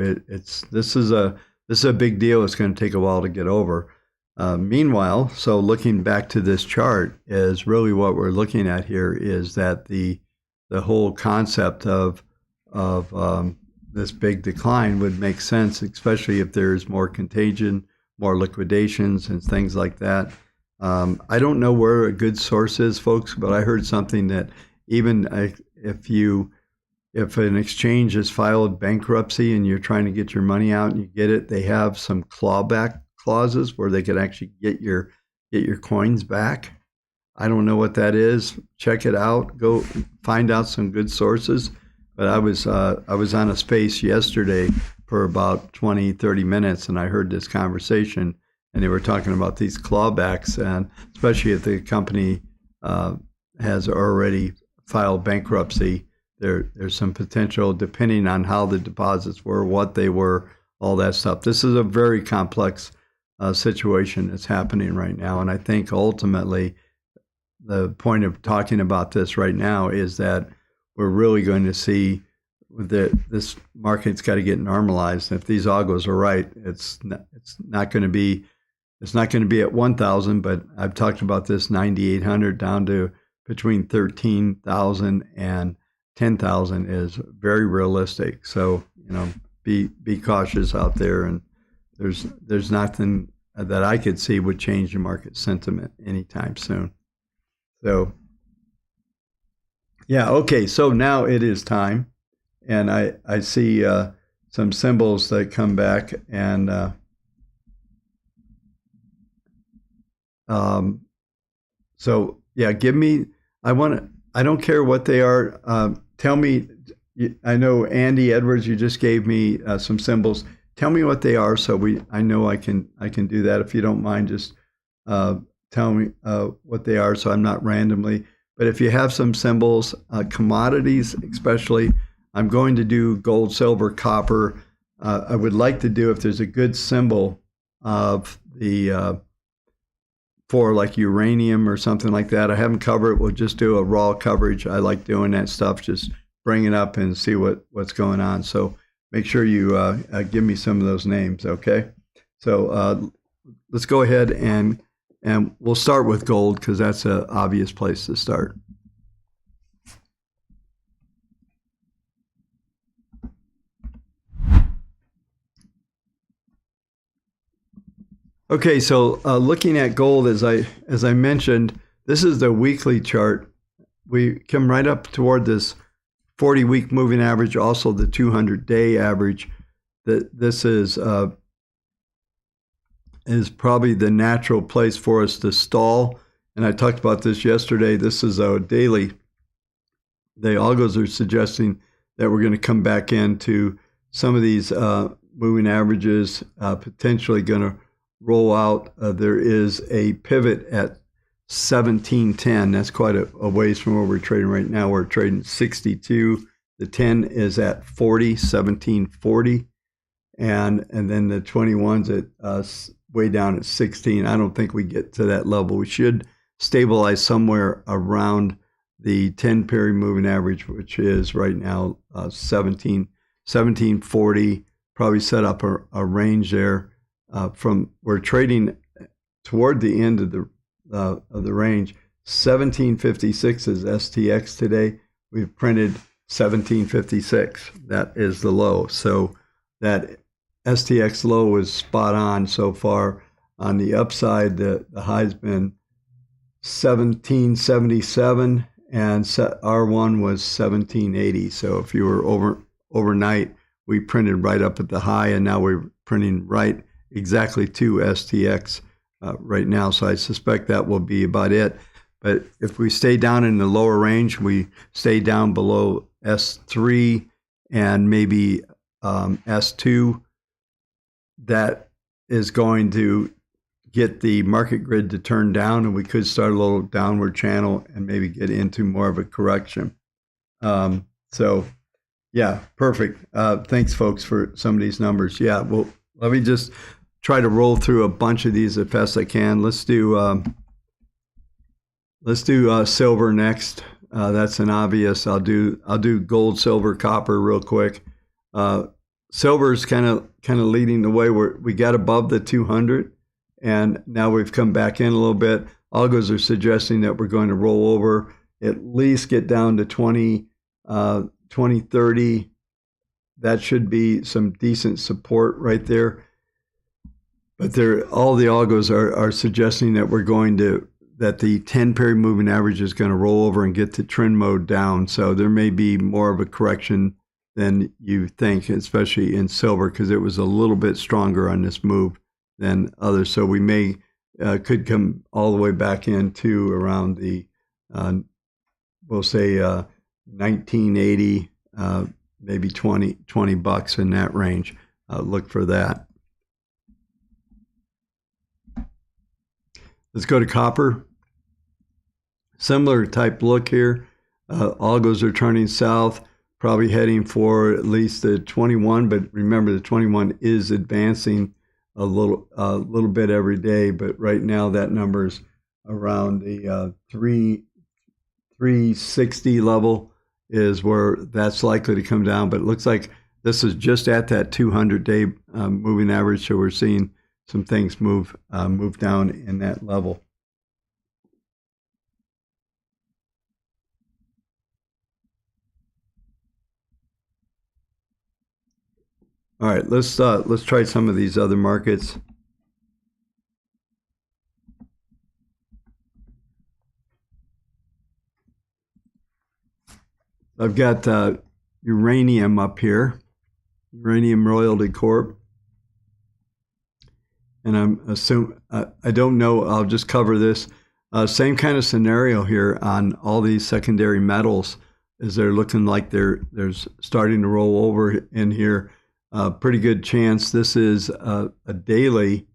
this is a big deal. It's going to take a while to get over. Meanwhile, so looking back to this chart is really what we're looking at here is that the whole concept of this big decline would make sense, especially if there's more contagion, more liquidations and things like that. I don't know where a good source is, folks, but I heard something that even if an exchange has filed bankruptcy and you're trying to get your money out and you get it, they have some clawback clauses where they could actually get your coins back. I don't know what that is. Check it out. Go find out some good sources. But I was on a space yesterday for about 20, 30 minutes, and I heard this conversation, and they were talking about these clawbacks, and especially if the company has already filed bankruptcy, there's some potential, depending on how the deposits were, what they were, all that stuff. This is a very complex situation that's happening right now, and I think ultimately the point of talking about this right now is that we're really going to see that this market's got to get normalized. If these algos are right, it's not going to be at 1,000, but I've talked about this 9,800 down to between 13,000 and 10,000 is very realistic. So be cautious out there, and there's nothing that I could see would change the market sentiment anytime soon. So. Yeah, okay, so now it is time, and I see some symbols that come back, and so yeah, I don't care what they are, tell me, I know Andy Edwards, you just gave me some symbols, tell me what they are so I know I can do that. If you don't mind, just tell me what they are so I'm not randomly. But if you have some symbols, commodities especially, I'm going to do gold, silver, copper. I would like to do, if there's a good symbol of the for like uranium or something like that. I haven't covered it. We'll just do a raw coverage. I like doing that stuff. Just bring it up and see what's going on. So make sure you give me some of those names, okay? So let's go ahead and we'll start with gold because that's an obvious place to start. Okay, so looking at gold, as I mentioned, this is the weekly chart. We come right up toward this 40-week moving average, also the 200-day average. This is probably the natural place for us to stall. And I talked about this yesterday. This is a daily. The algos are suggesting that we're going to come back into some of these moving averages, potentially going to roll out. There is a pivot at 1710. That's quite a ways from where we're trading right now. We're trading 62. The 10 is at 40, 1740. And then the 21's at way down at 16. I don't think we get to that level. We should stabilize somewhere around the 10-period moving average, which is right now 1740. Probably set up a range there. We're trading toward the end of the range. 1756 is STX today. We've printed 1756. That is the low. So that STX low is spot on so far. On the upside, the high's been 1777 and R1 was 1780. So if you were overnight, we printed right up at the high, and now we're printing right exactly to STX right now. So I suspect that will be about it. But if we stay down in the lower range, we stay down below S3 and maybe S2, that is going to get the market grid to turn down, and we could start a little downward channel and maybe get into more of a correction. So yeah, perfect. Thanks folks for some of these numbers. Yeah, well, let me just try to roll through a bunch of these as fast as I can. Let's do silver next. That's an obvious. I'll do gold, silver, copper real quick. Silver's kind of leading the way. We got above the 200, and now we've come back in a little bit. Algos are suggesting that we're going to roll over, at least get down to 2030. That should be some decent support right there. But all the algos are suggesting that that the 10-period moving average is going to roll over and get to trend mode down. So there may be more of a correction than you think, especially in silver, because it was a little bit stronger on this move than others. So we could come all the way back into around the, we'll say 1980, maybe 20 bucks in that range. Look for that. Let's go to copper. Similar type look here. Algos are turning south, probably heading for at least the 21, but remember the 21 is advancing a little bit every day, but right now that number is around the 360 level is where that's likely to come down, but it looks like this is just at that 200-day moving average, so we're seeing some things move down in that level. All right, let's try some of these other markets. I've got uranium up here, Uranium Royalty Corp. And I don't know, I'll just cover this. Same kind of scenario here on all these secondary metals, as they're looking like they're starting to roll over in here. Pretty good chance. This is a daily.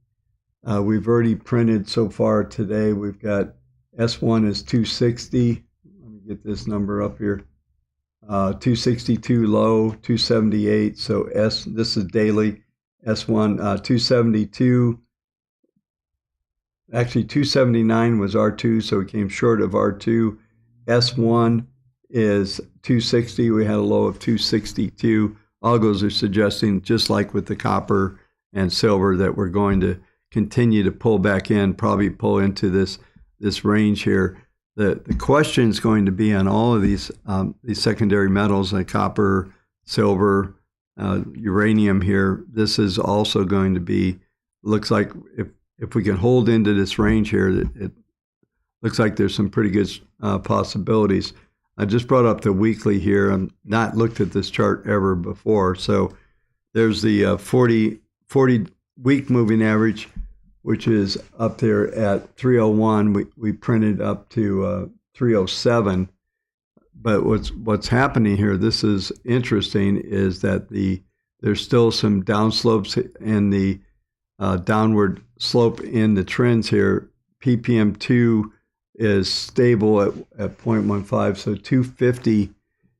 We've already printed so far today. We've got S1 is 260. Let me get this number up here. 262 low, 278. So this is daily. S1 272, actually 279 was R2, so we came short of R2. S1 is 260. We had a low of 262. Algos are suggesting, just like with the copper and silver, that we're going to continue to pull back in, probably pull into this range here. The question is going to be on all of these secondary metals like copper, silver, uranium here. This is also going to be, looks like if we can hold into this range here, it looks like there's some pretty good possibilities. I just brought up the weekly here. I've not looked at this chart ever before. So there's the 40 week moving average, which is up there at 301. We printed up to 307. But what's happening here, this is interesting, is that there's still some downslopes in the downward slope in the trends here. PPM2 is stable at 0.15, so 250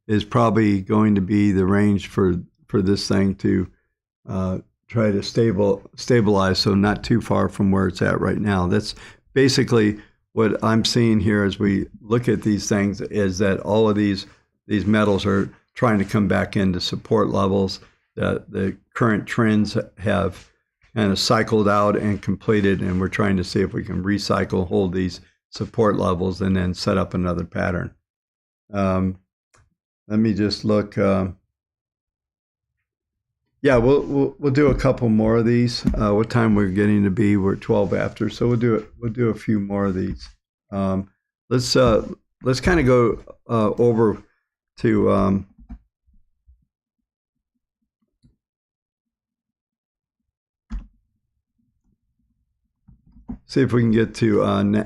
is probably going to be the range for this thing to try to stabilize, so not too far from where it's at right now. That's basically what I'm seeing here as we look at these things, is that all of these metals are trying to come back into support levels. The current trends have kind of cycled out and completed, and we're trying to see if we can recycle, hold these support levels, and then set up another pattern. Let me just look. Yeah, we'll do a couple more of these. What time we're getting to be? We're 12 after, so we'll do a few more of these. Let's kind of go over to see if we can get to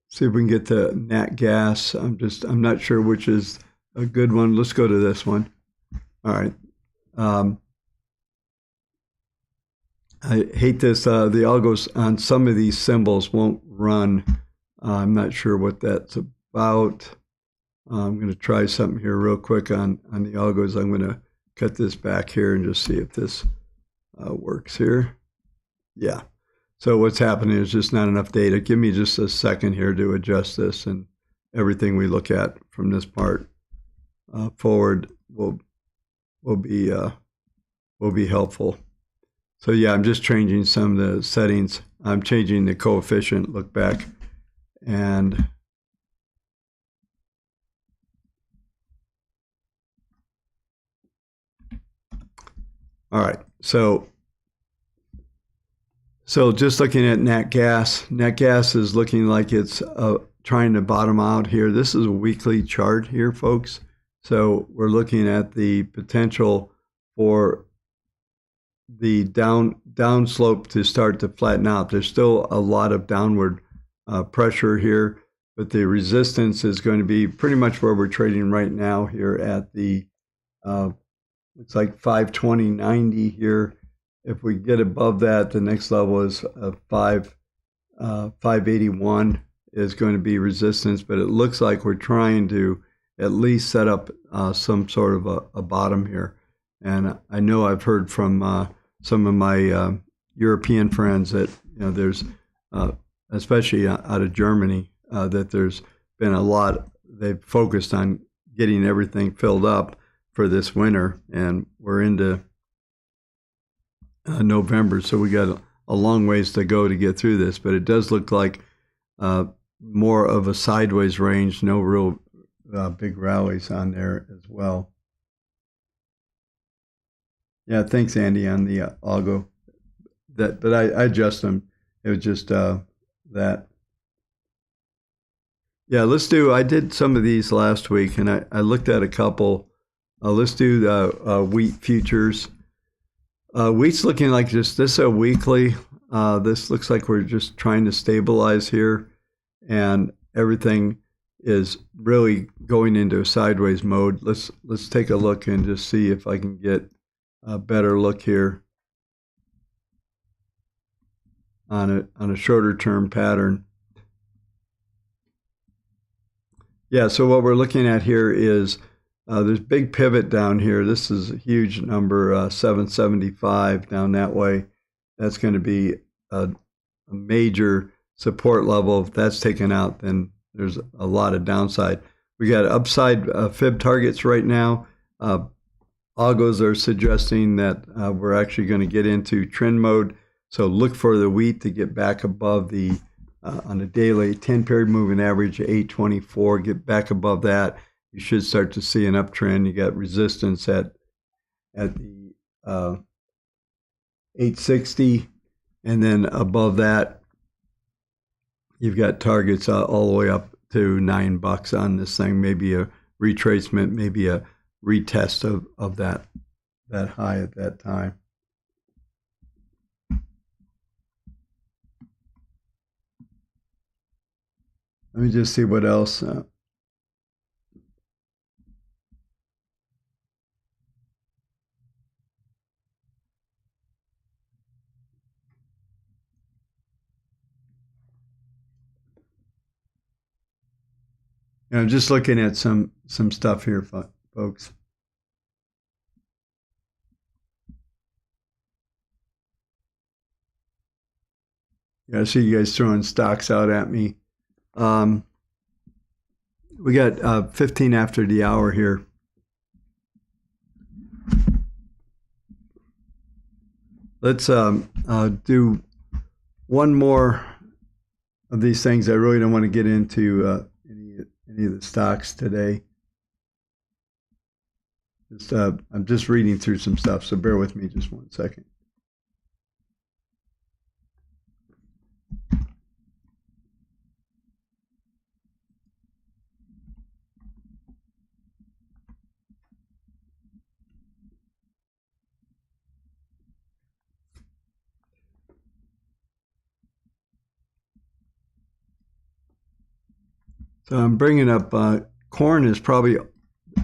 see if we can get to nat gas. I'm not sure which is a good one. Let's go to this one. All right. I hate this. The algos on some of these symbols won't run. I'm not sure what that's about. I'm going to try something here real quick on the algos. I'm going to cut this back here and just see if this works here. Yeah. So what's happening is just not enough data. Give me just a second here to adjust this, and everything we look at from this part forward will be helpful. So yeah, I'm just changing some of the settings. I'm changing the coefficient. Look back, and all right. So just looking at nat gas is looking like it's trying to bottom out here. This is a weekly chart here, folks. So we're looking at the potential for the down slope to start to flatten out. There's still a lot of downward pressure here, but the resistance is going to be pretty much where we're trading right now here at the it's like 520.90 here. If we get above that, the next level is 581 is going to be resistance, but it looks like we're trying to at least set up some sort of a bottom here. And I know I've heard from some of my European friends that there's, especially out of Germany, that there's been a lot. They've focused on getting everything filled up for this winter, and we're into November, so we got a long ways to go to get through this, but it does look like more of a sideways range, no real big rallies on there as well. Yeah, thanks, Andy, on the algo. But I adjust them. It was just that. Yeah, I did some of these last week, and I looked at a couple. Let's do the wheat futures. Wheat's looking like this is a weekly. This looks like we're just trying to stabilize here, and everything is really going into a sideways mode. Let's take a look and just see if I can get a better look here on a shorter term pattern. Yeah, so what we're looking at here is There's big pivot down here. This is a huge number, 775 down that way. That's going to be a major support level. If that's taken out, then there's a lot of downside. We got upside fib targets right now. Algos are suggesting that we're actually going to get into trend mode. So look for the wheat to get back above the, on a daily 10-period moving average, 824, get back above that. You should start to see an uptrend. You got resistance at the 860, and then above that, you've got targets all the way up to $9 on this thing. Maybe a retracement, maybe a retest of that high at that time. Let me just see what else. I'm just looking at some stuff here, folks. Yeah, I see you guys throwing stocks out at me. We got 15 after the hour here. Let's do one more of these things. I really don't want to get into any of the stocks today. I'm just reading through some stuff, so bear with me just 1 second. So I'm bringing up corn is probably,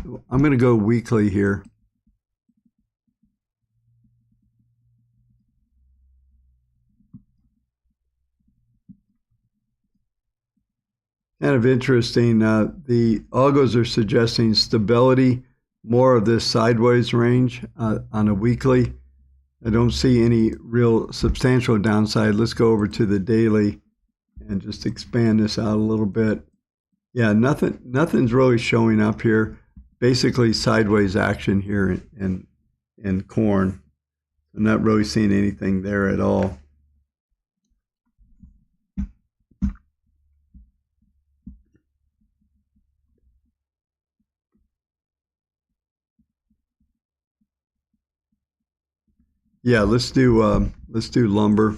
I'm going to go weekly here. Kind of interesting. The algos are suggesting stability, more of this sideways range on a weekly. I don't see any real substantial downside. Let's go over to the daily and just expand this out a little bit. Yeah, nothing's really showing up here. Basically sideways action here in corn. I'm not really seeing anything there at all. Yeah, let's do lumber.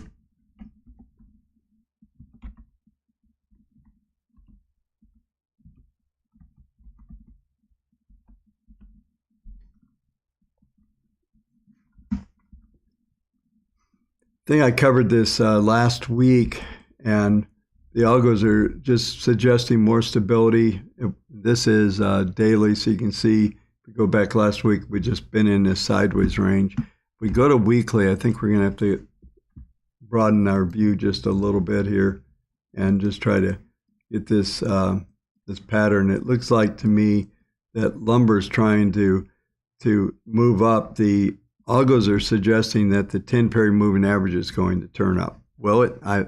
I think I covered this last week, and the algos are just suggesting more stability. This is daily, so you can see, if we go back last week, we've just been in this sideways range. If we go to weekly, I think we're going to have to broaden our view just a little bit here and just try to get this this pattern. It looks like to me that lumber is trying to move up. The algos are suggesting that the 10-period moving average is going to turn up. Well, I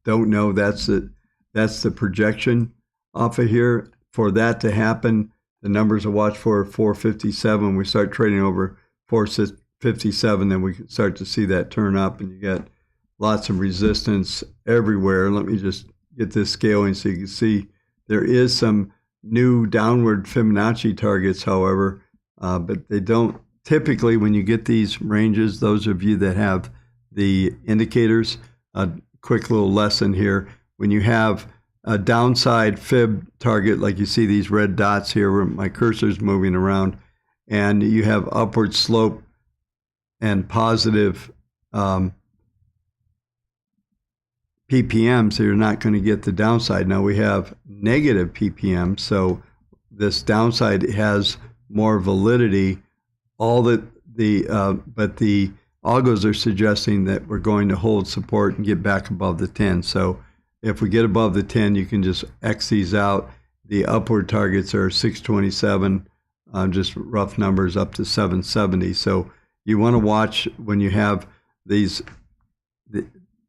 don't know. That's the projection off of here. For that to happen, the numbers to watch for are 457. We start trading over 457, then we can start to see that turn up, and you get lots of resistance everywhere. Let me just get this scaling so you can see there is some new downward Fibonacci targets, however, but they don't. Typically, when you get these ranges, those of you that have the indicators, a quick little lesson here. When you have a downside fib target, like you see these red dots here where my cursor's moving around, and you have upward slope and positive PPM, so you're not going to get the downside. Now we have negative PPM, so this downside has more validity. But the algos are suggesting that we're going to hold support and get back above the 10. So if we get above the 10, you can just X these out. The upward targets are 627 just rough numbers up to 770. So you want to watch when you have these.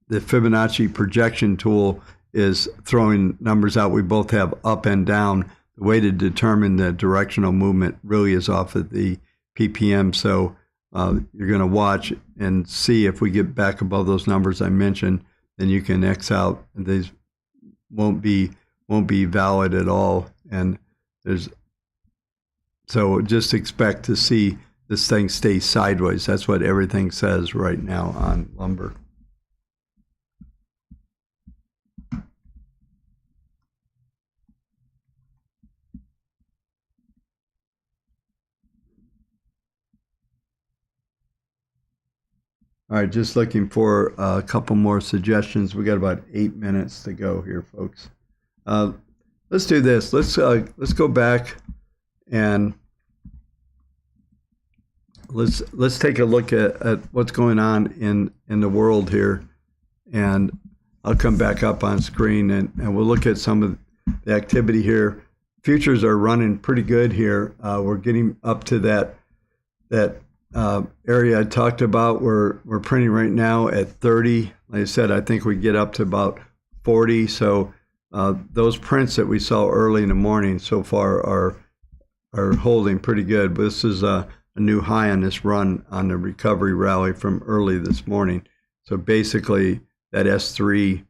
The Fibonacci projection tool is throwing numbers out. We both have up and down. The way to determine the directional movement really is off of the ppm. So you're going to watch and see if we get back above those numbers I mentioned. Then you can X out, and these won't be valid at all. And so just expect to see this thing stay sideways. That's what everything says right now on lumber. All right, just looking for a couple more suggestions. We got about 8 minutes to go here, folks. Let's do this. Let's go back and let's take a look at what's going on in the world here, and I'll come back up on screen and we'll look at some of the activity here. Futures are running pretty good here. We're getting up to that area I talked about. We're printing right now at 30. Like I said, I think we get up to about 40. So those prints that we saw early in the morning so far are holding pretty good. But this is a new high on this run on the recovery rally from early this morning. So basically that S3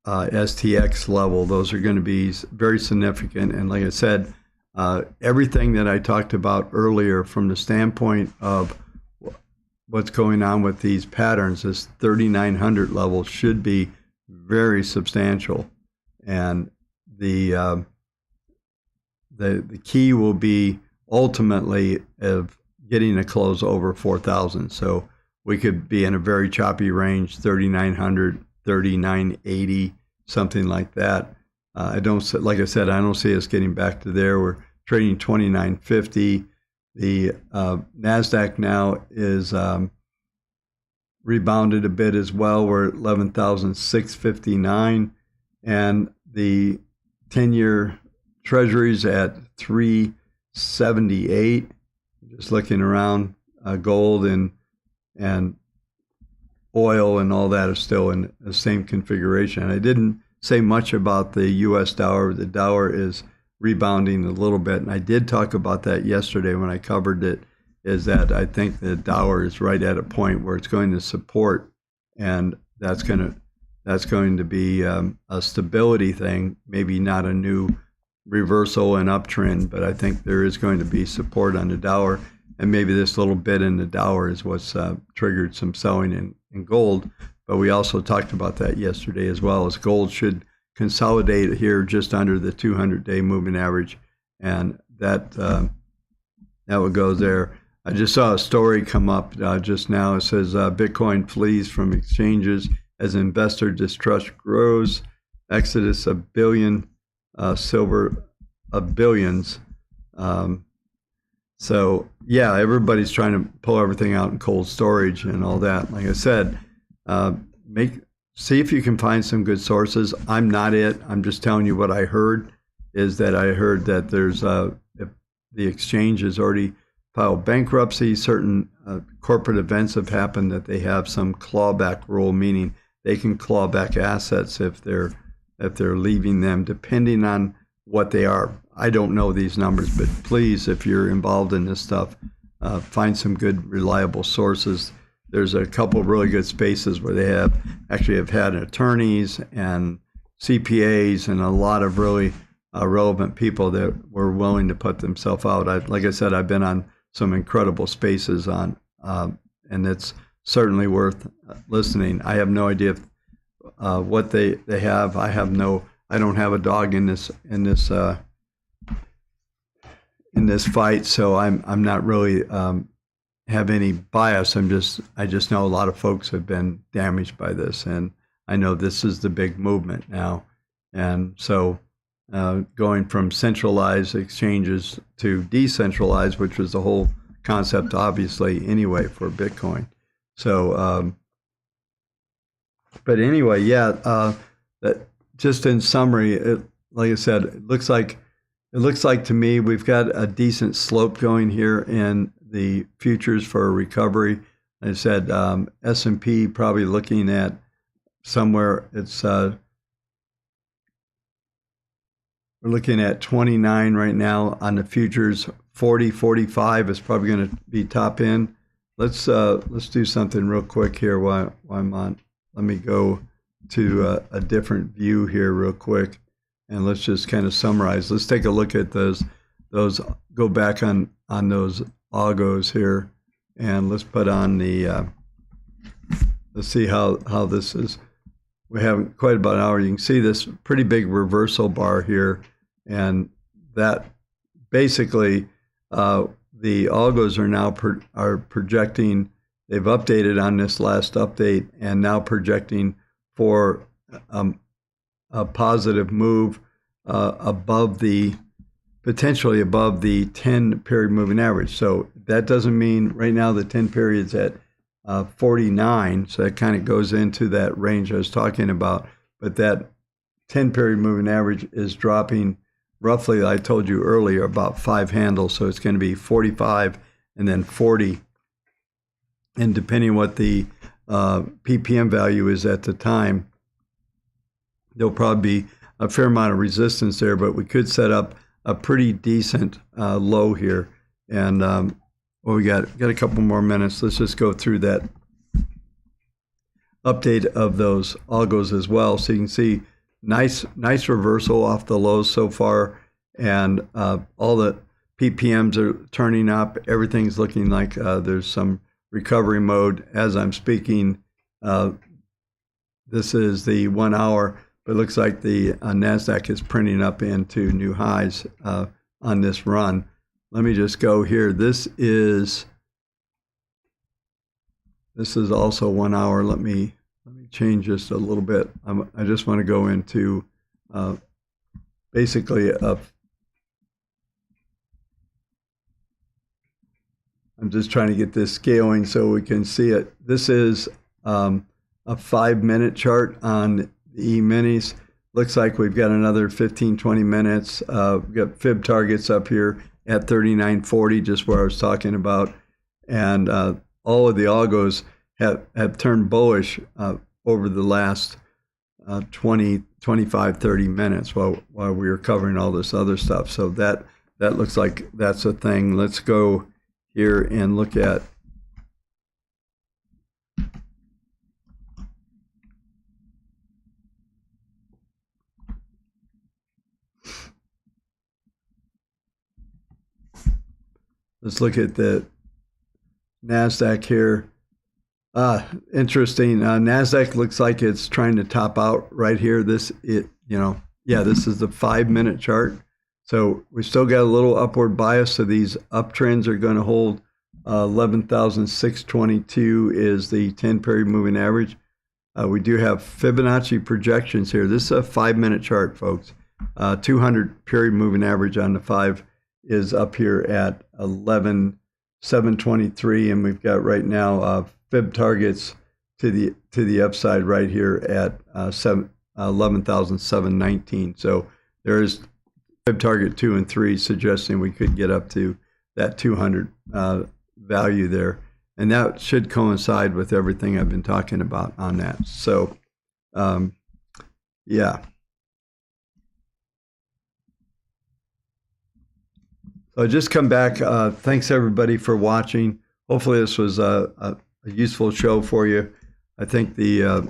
STX level, those are going to be very significant. And like I said, everything that I talked about earlier from the standpoint of what's going on with these patterns, this 3,900 level should be very substantial. And the key will be ultimately of getting a close over 4,000. So we could be in a very choppy range, 3,900, 3,980, something like that. Like I said, I don't see us getting back to there. We're trading 2950. The NASDAQ now is rebounded a bit as well. We're at 11,659, and the 10-year Treasuries at 378. Just looking around, gold and oil and all that are still in the same configuration. I didn't say much about the U.S. dollar. The dollar is rebounding a little bit, and I did talk about that yesterday when I covered it, is that I think the dollar is right at a point where it's going to support, and that's going to be a stability thing, maybe not a new reversal and uptrend, but I think there is going to be support on the dollar, and maybe this little bit in the dollar is what's triggered some selling in gold. But we also talked about that yesterday as well, as gold should consolidate here just under the 200-day moving average, and that would go there. I just saw a story come up just now. It says Bitcoin flees from exchanges as investor distrust grows. Exodus of billion, silver of billions. So yeah, everybody's trying to pull everything out in cold storage and all that. Like I said, see if you can find some good sources. I'm not it. I'm just telling you what I heard. Is that I heard that there's if the exchange has already filed bankruptcy. Certain corporate events have happened that they have some clawback rule, meaning they can claw back assets if they're leaving them, depending on what they are. I don't know these numbers, but please, if you're involved in this stuff, find some good, reliable sources. There's a couple of really good spaces where they have had attorneys and CPAs and a lot of really relevant people that were willing to put themselves out. Like I said, I've been on some incredible spaces and it's certainly worth listening. I have no idea what they have. I don't have a dog in this fight, so I'm not really have any bias. I just know a lot of folks have been damaged by this, and I know this is the big movement now. And so going from centralized exchanges to decentralized, which was the whole concept, obviously, anyway, for Bitcoin. So, but anyway, yeah, that just in summary, like I said, it looks like it looks like to me we've got a decent slope going here in the futures for a recovery. I said S&P probably looking at somewhere, it's we're looking at 29 right now on the futures. 40, 45 is probably going to be top end. Let's do something real quick here while I'm on. Let me go to a different view here real quick, and let's just kind of summarize. Let's take a look at those. Go back on those algos here, and let's put on the. Let's see how this is. We have quite about an hour. You can see this pretty big reversal bar here, and that basically the algos are now projecting. They've updated on this last update, and now projecting for a positive move potentially above the 10 period moving average. So that doesn't mean right now the 10 period's at 49, so that kind of goes into that range I was talking about. But that 10 period moving average is dropping roughly, I told you earlier, about 5 handles. So it's going to be 45 and then 40. And depending what the PPM value is at the time, there'll probably be a fair amount of resistance there, but we could set up a pretty decent low here. And well, we got a couple more minutes. Let's just go through that update of those algos as well. So you can see nice reversal off the lows so far, and all the PPMs are turning up. Everything's looking like there's some recovery mode as I'm speaking. This is the 1 hour, but it looks like the NASDAQ is printing up into new highs on this run. Let me just go here. This is also 1 hour. Let me change just a little bit. I just want to go into basically I'm just trying to get this scaling so we can see it. This is a 5-minute chart on the E-minis. Looks like we've got another 15-20 minutes. We've got fib targets up here at 39.40, just where I was talking about. And all of the algos have turned bullish over the last 20, 25, 30 minutes while we were covering all this other stuff. So that looks like that's a thing. Let's go here and look at the NASDAQ here. Interesting. NASDAQ looks like it's trying to top out right here. This is the 5-minute chart. So we still got a little upward bias. So these uptrends are going to hold. 11,622 is the 10 period moving average. We do have Fibonacci projections here. This is a 5-minute chart, folks. 200 period moving average on the 5 is up here at 11,723, and we've got right now fib targets to the upside right here at 11,719. So there is fib target 2 and 3 suggesting we could get up to that 200 value there, and that should coincide with everything I've been talking about on that. So yeah. So just come back. Thanks everybody for watching. Hopefully this was a useful show for you. I think I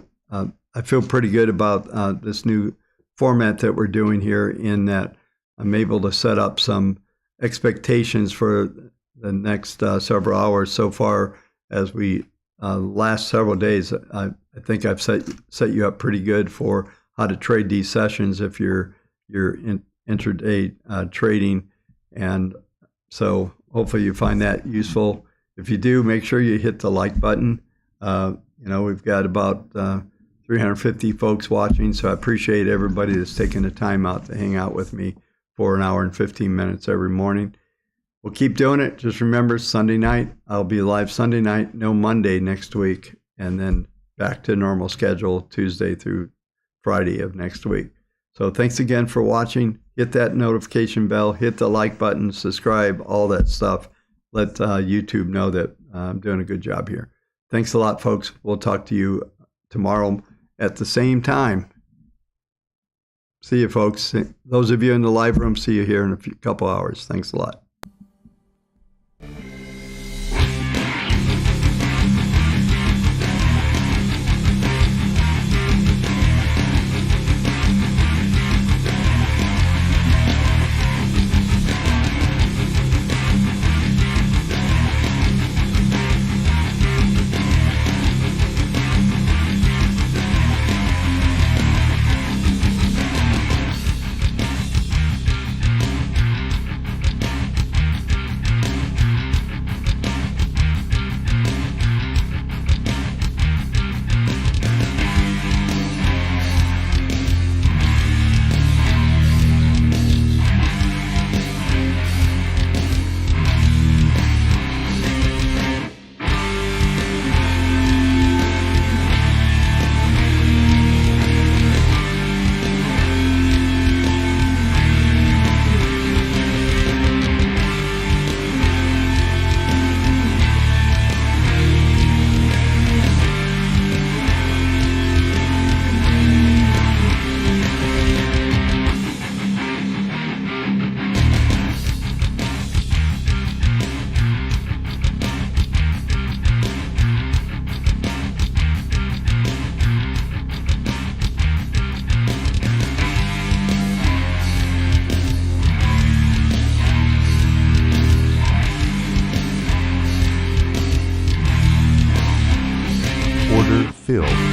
feel pretty good about this new format that we're doing here, in that I'm able to set up some expectations for the next several hours. So far, as we last several days, I think I've set you up pretty good for how to trade these sessions if you're intraday trading. And so hopefully you find that useful. If you do, make sure you hit the like button. We've got about 350 folks watching, so I appreciate everybody that's taking the time out to hang out with me for an hour and 15 minutes every morning. We'll keep doing it. Just remember, Sunday night, I'll be live Sunday night, no Monday next week, and then back to normal schedule Tuesday through Friday of next week. So thanks again for watching. hit that notification bell, hit the like button, subscribe, all that stuff. Let YouTube know that I'm doing a good job here. Thanks a lot, folks. We'll talk to you tomorrow at the same time. See you, folks. Those of you in the live room, see you here in a couple hours. Thanks a lot. Order filled.